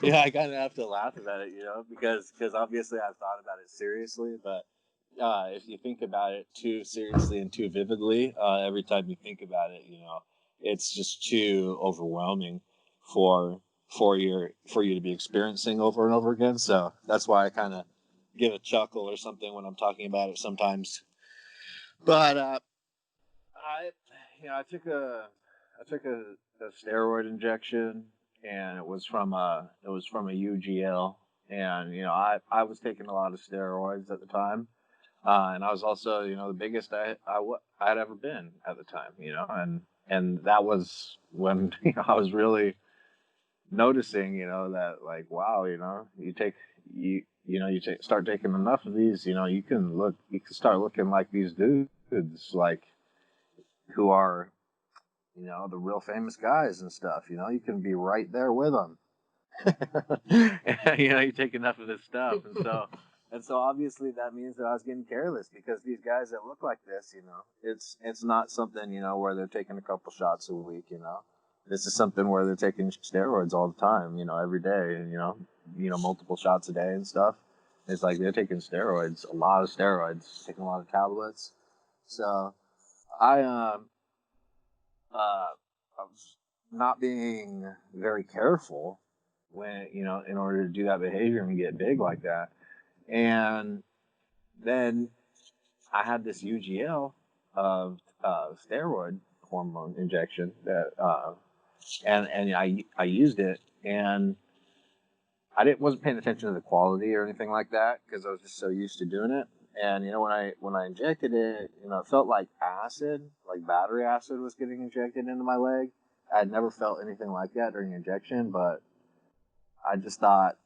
yeah, I kind of have to laugh about it, because obviously I've thought about it seriously, but if you think about it too seriously and too vividly, every time you think about it, it's just too overwhelming for for you to be experiencing over and over again. So that's why I kind of give a chuckle or something when I'm talking about it sometimes. But I, I took a steroid injection, and it was from a UGL, and I was taking a lot of steroids at the time, and I was also the biggest I'd ever been at the time, and that was when I was really noticing that like wow, start taking enough of these, you can start looking like these dudes like who are the real famous guys and stuff. You can be right there with them. You take enough of this stuff, and so obviously that means that I was getting careless, because these guys that look like this, it's not something where they're taking a couple shots a week. This is something where they're taking steroids all the time, every day, and multiple shots a day and stuff. It's like they're taking steroids, a lot of steroids, taking a lot of tablets. So I I was not being very careful when in order to do that behavior and get big like that. And then I had this UGL of steroid hormone injection that and I used it, and I wasn't paying attention to the quality or anything like that, because I was just so used to doing it. And when I injected it, it felt like acid, like battery acid was getting injected into my leg. I'd never felt anything like that during injection, but I just thought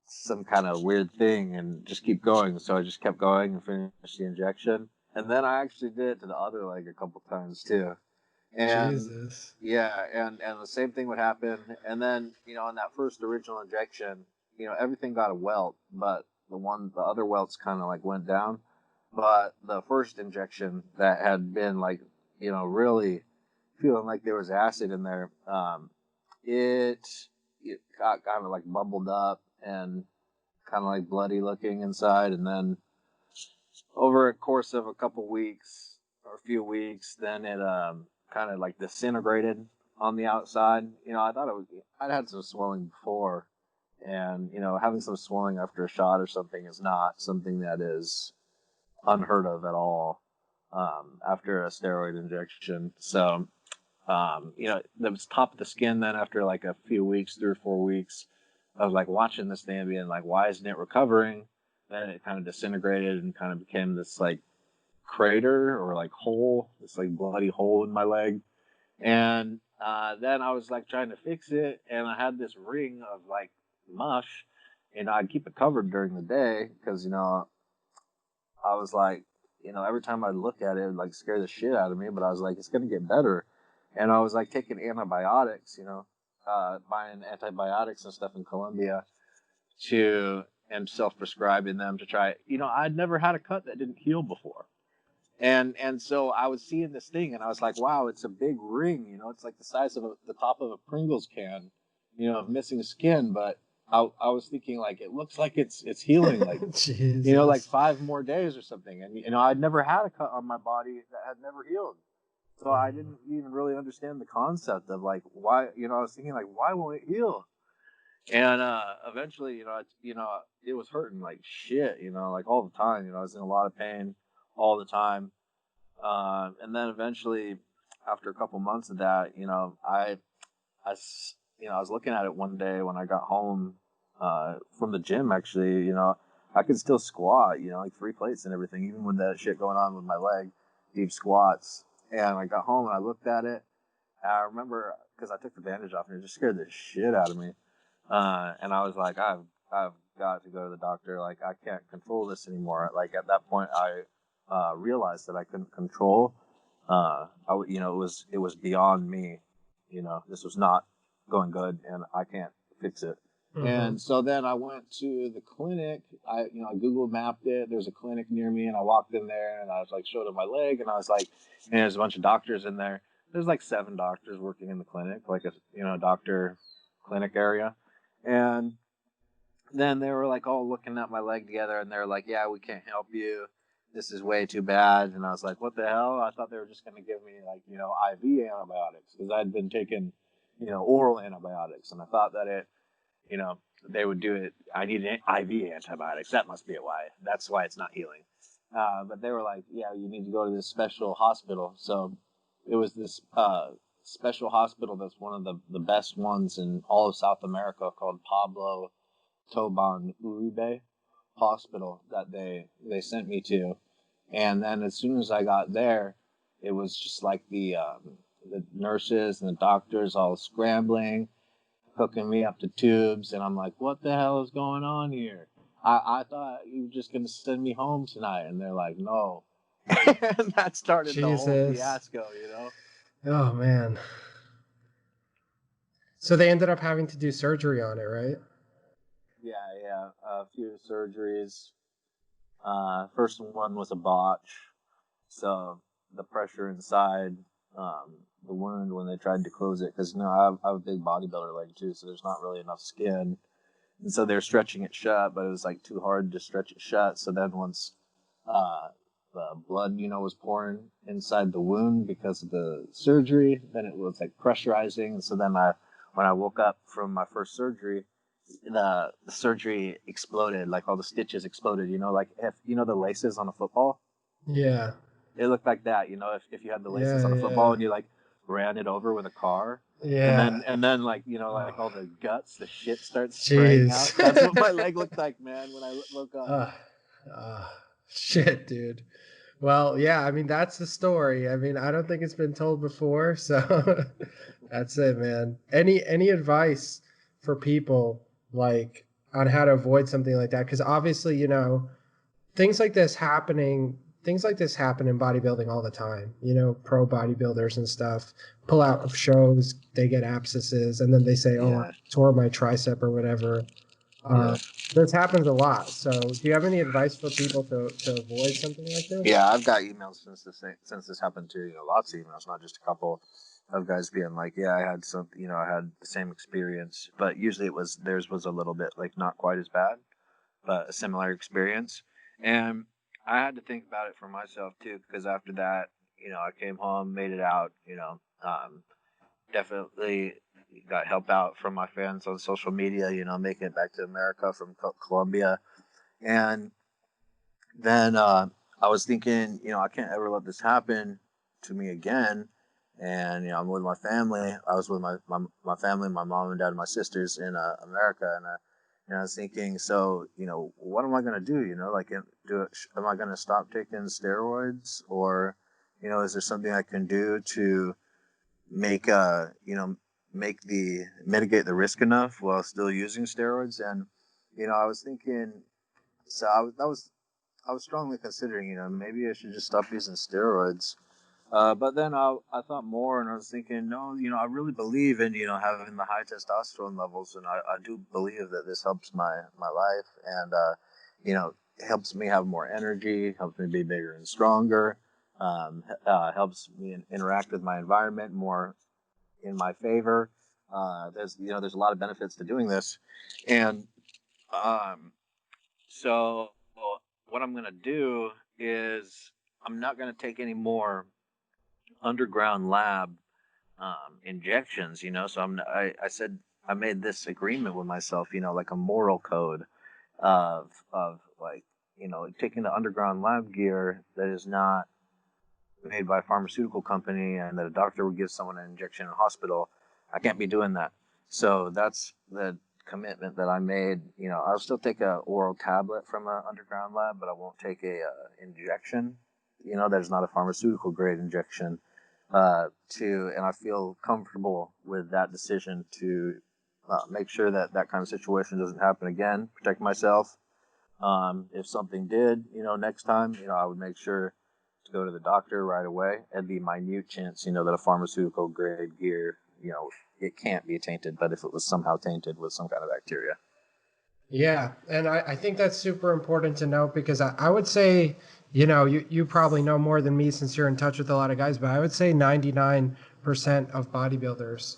some kind of weird thing and just keep going. So I just kept going and finished the injection. And then I actually did it to the other leg a couple times too. And Jesus. yeah, and the same thing would happen. And then, on that first original injection, everything got a welt, but the other welts kind of like went down. But the first injection that had been like, really feeling like there was acid in there, it got kind of like bubbled up and kind of like bloody looking inside. And then over a course of a couple weeks or a few weeks, then it kind of like disintegrated on the outside. I'd had some swelling before, and having some swelling after a shot or something is not something that is unheard of at all after a steroid injection. So the top of the skin, then after like a few weeks, 3 or 4 weeks, I was like watching this thing and being like, why isn't it recovering? Then it kind of disintegrated and kind of became this like crater or like hole, this like bloody hole in my leg. And then I was like trying to fix it, and I had this ring of like mush, and I'd keep it covered during the day because I was like, every time I look at it, it would like scare the shit out of me. But I was like, it's gonna get better, and I was like taking antibiotics, buying antibiotics and stuff in Colombia and self-prescribing them to try. I'd never had a cut that didn't heal before. And so I was seeing this thing, and I was like, wow, it's a big ring. It's like the size of the top of a Pringles can, of missing skin. But I was thinking, like, it looks like it's healing, like, Jesus. like 5 more days or something. And, I'd never had a cut on my body that had never healed. So I didn't even really understand the concept of, like, why, I was thinking, like, why won't it heal? And eventually, it was hurting like shit, like all the time. I was in a lot of pain all the time. And then eventually, after a couple months of that, I was looking at it one day when I got home from the gym. Actually, I could still squat, like 3 plates and everything, even with that shit going on with my leg, deep squats. And I got home and I looked at it. And I remember because I took the bandage off and it just scared the shit out of me. And I was like, I've got to go to the doctor. Like, I can't control this anymore. Like, at that point, I realized that I couldn't control. It was beyond me. This was not going good, and I can't fix it. Mm-hmm. And so then I went to the clinic. I Google mapped it. There's a clinic near me, and I walked in there, and I was like, showed them my leg, and I was like, and there's a bunch of doctors in there. There's like 7 doctors working in the clinic, like a doctor clinic area. And then they were like all looking at my leg together, and they're like, yeah, we can't help you. This is way too bad. And I was like, what the hell? I thought they were just going to give me like, IV antibiotics, because I'd been taking, oral antibiotics. And I thought that they would do it. I need IV antibiotics. That must be why. That's why it's not healing. But they were like, yeah, you need to go to this special hospital. So it was this special hospital that's one of the best ones in all of South America, called Pablo Toban Uribe Hospital, that they sent me to. And then as soon as I got there, it was just like the nurses and the doctors all scrambling, hooking me up to tubes, and I'm like, what the hell is going on here? I thought you were just going to send me home tonight. And they're like, no. And that started the whole fiasco, Oh man. So they ended up having to do surgery on it, right? Yeah, a few surgeries. First one was a botch, so the pressure inside the wound when they tried to close it, because I have a big bodybuilder leg too, so there's not really enough skin, and so they're stretching it shut, but it was like too hard to stretch it shut. So then once uh, the blood, was pouring inside the wound because of the surgery, then it was like pressurizing, and so then when I woke up from my first surgery, the surgery exploded, like all the stitches exploded, like if the laces on a football, Yeah. it looked like that, if you had the laces Yeah, on a football yeah. and you like ran it over with a car, and Yeah. then like Oh, like all the guts, the shit starts spraying out. jeez. That's what my leg looked like, man, when I woke up. uh, uh, shit, dude. Well, yeah, I mean that's the story. I mean, I don't think it's been told before, so that's it, man. Any advice for people like on how to avoid something like that? Because obviously, things like this happening things like this happen in bodybuilding all the time. Pro bodybuilders and stuff pull out of shows, they get abscesses, and then they say, oh, I Yeah, tore my tricep or whatever. yeah. This happens a lot. So do you have any advice for people to avoid something like this? Yeah, I've got emails since this happened too. Lots of emails, not just a couple of guys being like, "Yeah, I had some. I had the same experience, but usually theirs was a little bit like not quite as bad, but a similar experience." And I had to think about it for myself too, because after that, I came home, made it out. Definitely got help out from my fans on social media. Making it back to America from Colombia, and then I was thinking, I can't ever let this happen to me again. And I'm with my family. I was with my family, my mom and dad, and my sisters in America, and I was thinking, so what am I gonna do? Like, am I gonna stop taking steroids, or is there something I can do to make mitigate the risk enough while still using steroids? And I was thinking, so I was strongly considering, maybe I should just stop using steroids. But then I thought more, and I was thinking, no, I really believe in, having the high testosterone levels, and I do believe that this helps my life, and helps me have more energy, helps me be bigger and stronger, helps me interact with my environment more in my favor. There's a lot of benefits to doing this, and um, so what I'm gonna do is I'm not gonna take any more underground lab injections. So I said I made this agreement with myself. Like a moral code of like taking the underground lab gear that is not made by a pharmaceutical company and that a doctor would give someone an injection in a hospital. I can't be doing that. So that's the commitment that I made. I'll still take a oral tablet from an underground lab, but I won't take a injection. There's not a pharmaceutical grade injection. And I feel comfortable with that decision to make sure that that kind of situation doesn't happen again. Protect myself. If something did, next time, I would make sure to go to the doctor right away. And the minute chance, that a pharmaceutical grade gear, it can't be tainted, but if it was somehow tainted with some kind of bacteria. Yeah, and I think that's super important to note because I would say, you probably know more than me since you're in touch with a lot of guys, but I would say 99% of bodybuilders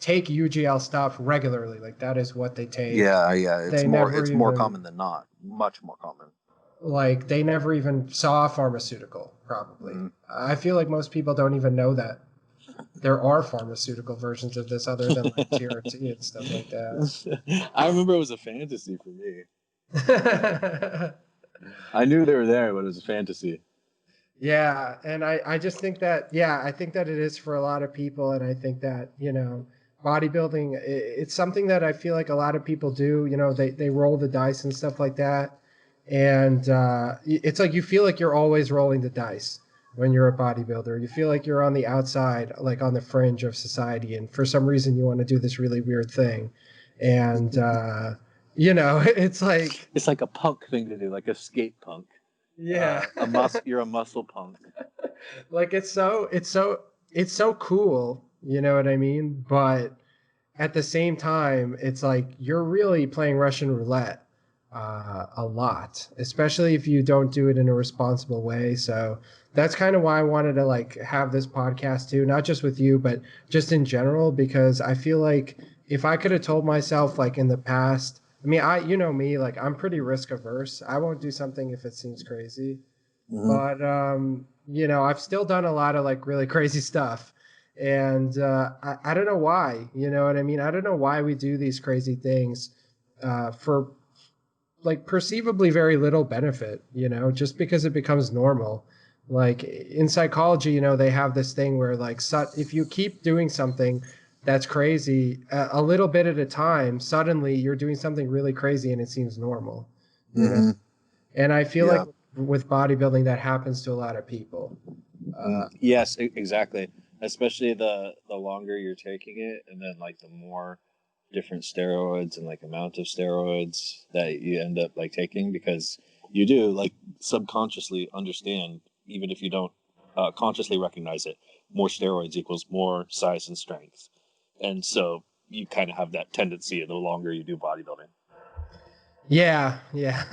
take UGL stuff regularly. Like that is what they take. Yeah, They never it's more even common than not, much more common. they never even saw a pharmaceutical, probably. Mm. I feel like most people don't even know that there are pharmaceutical versions of this other than like TRT and stuff like that. I remember it was a fantasy for me. I knew they were there, but it was a fantasy. Yeah, and I just think that, yeah, I think that it is for a lot of people, and I think that, bodybuilding, it's something that I feel like a lot of people do. They roll the dice and stuff like that, and it's like you feel like you're always rolling the dice when you're a bodybuilder. You feel like you're on the outside, like on the fringe of society, and for some reason you want to do this really weird thing, and it's like, It's like a punk thing to do, like a skate punk. yeah. You're a muscle punk. Like it's so it's so cool, you know what I mean? But at the same time, it's like you're really playing Russian roulette a lot, especially if you don't do it in a responsible way. So that's kind of why I wanted to like have this podcast too, not just with you, but just in general, because I feel like if I could have told myself like in the past, I mean, you know me, like I'm pretty risk averse. I won't do something if it seems crazy, Hmm. but you know, I've still done a lot of like really crazy stuff. And I don't know why, you know what I mean? I don't know why we do these crazy things for like perceivably very little benefit, you know, just because it becomes normal. Like in psychology, you know, they have this thing where like if you keep doing something that's crazy a little bit at a time, suddenly you're doing something really crazy and it seems normal, you know? Hmm. And I feel like Yeah. with bodybuilding, that happens to a lot of people. Yes, exactly. Especially the longer you're taking it, and then like the more different steroids and like amount of steroids that you end up like taking, because you do like subconsciously understand, even if you don't consciously recognize it, more steroids equals more size and strength, and so you kind of have that tendency the longer you do bodybuilding. Yeah, yeah.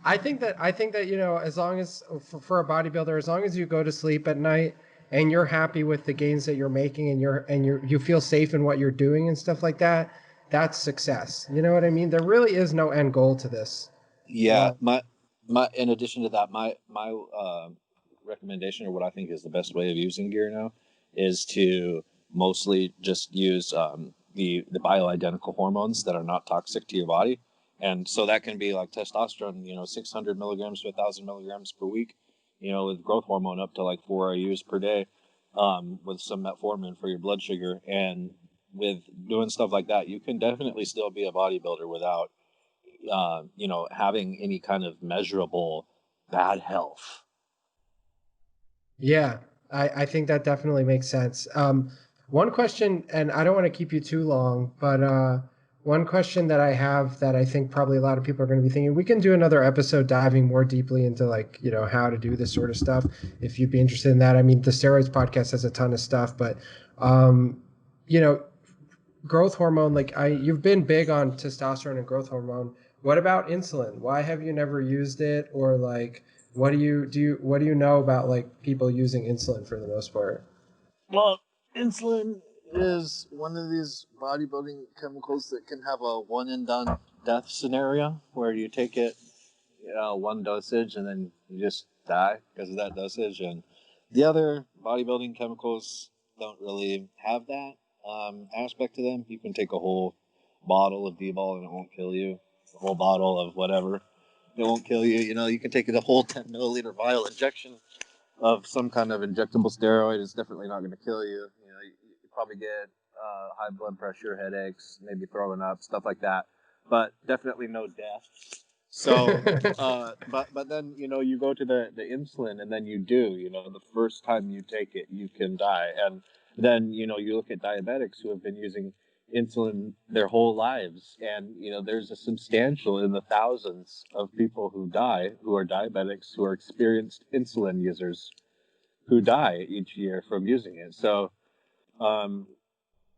I think that you know, as long as for a bodybuilder, as long as you go to sleep at night and you're happy with the gains that you're making and you feel safe in what you're doing and stuff like that, that's success. You know what I mean? There really is no end goal to this. Yeah, Uh, my in addition to that, my recommendation, or what I think is the best way of using gear now, is to mostly just use the bioidentical hormones that are not toxic to your body, and so that can be like testosterone, 600 milligrams to 1,000 milligrams per week, with growth hormone up to like 4 IU's per day, with some metformin for your blood sugar, and with doing stuff like that, you can definitely still be a bodybuilder without having any kind of measurable bad health. Yeah, I think that definitely makes sense. One question, and I don't want to keep you too long, but one question that I have that I think probably a lot of people are going to be thinking, we can do another episode diving more deeply into like, you know, how to do this sort of stuff if you'd be interested in that. I mean, the steroids podcast has a ton of stuff, but you know, growth hormone, like you've been big on testosterone and growth hormone. What about insulin? Why have you never used it? Or like what do you know about like people using insulin for the most part? Well, insulin is one of these bodybuilding chemicals that can have a one and done death scenario where you take it, one dosage and then you just die because of that dosage. And the other bodybuilding chemicals don't really have that aspect to them. You can take a whole bottle of D-ball and it won't kill you. A whole bottle of whatever, it won't kill you. You can take a whole 10 milliliter vial injection of some kind of injectable steroid. It's definitely not going to kill you. You probably get high blood pressure, headaches, maybe throwing up, stuff like that, but definitely no death. So, but then you go to the insulin, and then you do. The first time you take it, you can die, and then you look at diabetics who have been using insulin their whole lives, and there's a substantial in the thousands of people who die who are diabetics who are experienced insulin users who die each year from using it. So, um,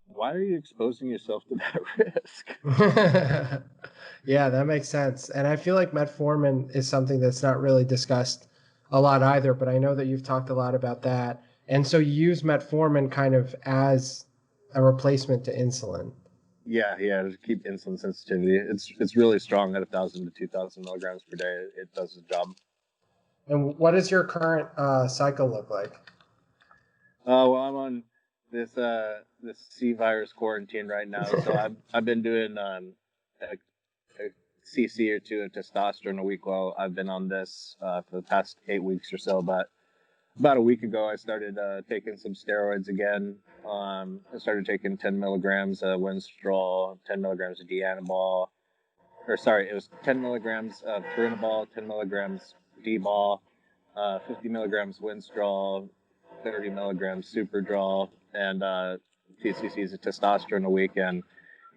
why are you exposing yourself to that risk? Yeah, that makes sense. And I feel like metformin is something that's not really discussed a lot either, but I know that you've talked a lot about that. And so you use metformin kind of as a replacement to insulin. Yeah, yeah, to keep insulin sensitivity. It's really strong at 1,000 to 2,000 milligrams per day. It does the job. And what does your current cycle look like? Well, I'm on this C virus quarantine right now, so I've been doing a cc or two of testosterone a week while I've been on this for the past 8 weeks or so. But about a week ago, I started taking some steroids again. I started taking 10 milligrams of Winstrol, 10 milligrams of Dianabol, or sorry, it was 10 milligrams of Turinabol, 10 milligrams D-ball, 50 milligrams Winstrol, 30 milligrams Superdrol, and TCCs of testosterone a week. And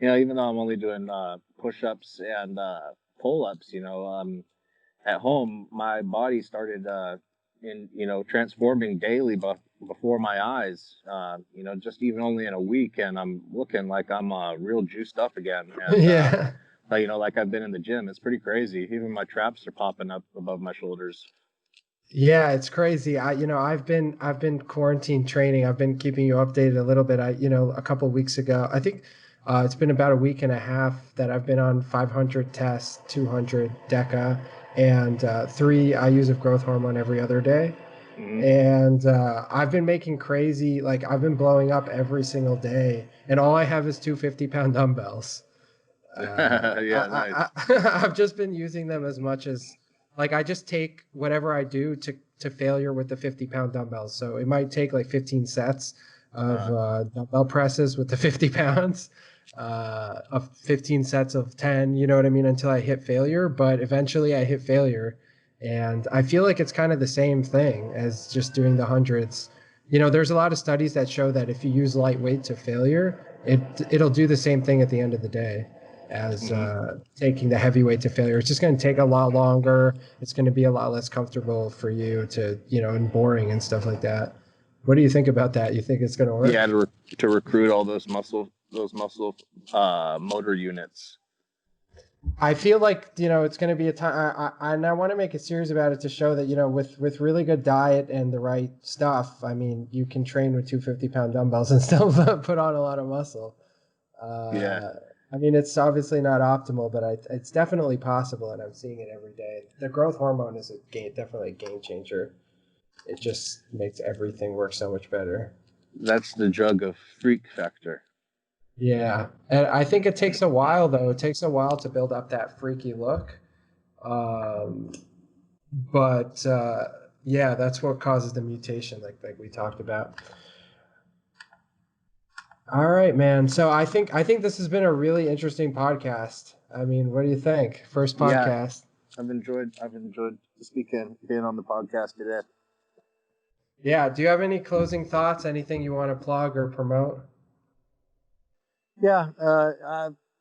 even though I'm only doing push-ups and pull-ups, at home, my body started, in transforming daily before my eyes. Just even only in a week, and I'm looking like I'm real juiced up again. And Yeah. like I've been in the gym. It's pretty crazy. Even my traps are popping up above my shoulders. Yeah, it's crazy. I've been quarantine training. I've been keeping you updated a little bit. A couple weeks ago, I think it's been about a week and a half that I've been on 500 tests, 200 DECA, and 3 IUs of growth hormone every other day. Hmm. And I've been making crazy, like I've been blowing up every single day, and all I have is 250-pound dumbbells. Yeah, nice. I've just been using them as much as, like, I just take whatever I do to failure with the 50-pound dumbbells. So it might take like 15 sets of Uh, dumbbell presses with the 50 pounds, of 15 sets of 10, you know what I mean, until I hit failure. But eventually I hit failure. And I feel like it's kind of the same thing as just doing the hundreds. There's a lot of studies that show that if you use lightweight to failure, it'll do the same thing at the end of the day as mhm. taking the heavyweight to failure. It's just going to take a lot longer. It's going to be a lot less comfortable for you and boring and stuff like that. What do you think about that? You think it's going to Yeah, work? to recruit all those muscle motor units. I feel like it's going to be a time, and I want to make it serious about it to show that with really good diet and the right stuff. I mean, you can train with 250-pound dumbbells and still put on a lot of muscle. Yeah, Uh, I mean, it's obviously not optimal, but it's definitely possible, and I'm seeing it every day. The growth hormone is definitely a game changer. It just makes everything work so much better. that's the drug of freak factor. Yeah, and I think it takes a while though. It takes a while to build up that freaky look. Um, but yeah, that's what causes the mutation, like we talked about. All right, man. So I think this has been a really interesting podcast. I mean, what do you think? First Yeah, podcast. I've enjoyed speaking, being on the podcast today. Yeah. Do you have any closing thoughts? Anything you want to plug or promote? Yeah.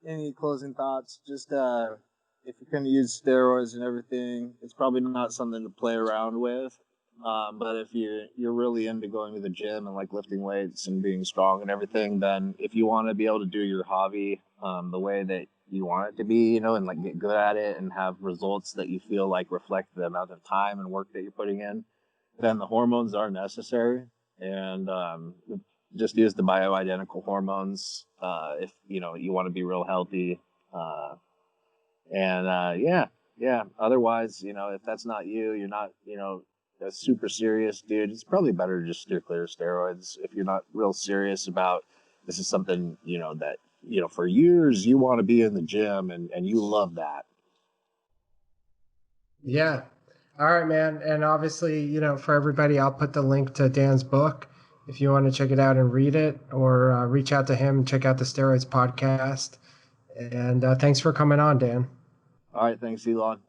Any closing thoughts? Just if you're going to use steroids and everything, it's probably not something to play around with. But if you're really into going to the gym and like lifting weights and being strong and everything, then if you want to be able to do your hobby the way that you want it to be, and like get good at it and have results that you feel like reflect the amount of time and work that you're putting in, then the hormones are necessary. And just use the bioidentical hormones if you want to be real healthy. Uh, and yeah. Otherwise, if that's not you, you're not a super serious dude. It's probably better to just steer clear of steroids if you're not real serious about this is something that for years you want to be in the gym and you love that. Yeah. All right, man. And obviously, for everybody, I'll put the link to Dan's book if you want to check it out and read it, or reach out to him and check out the Steroids podcast. And thanks for coming on, Dan. All right, thanks, Elon.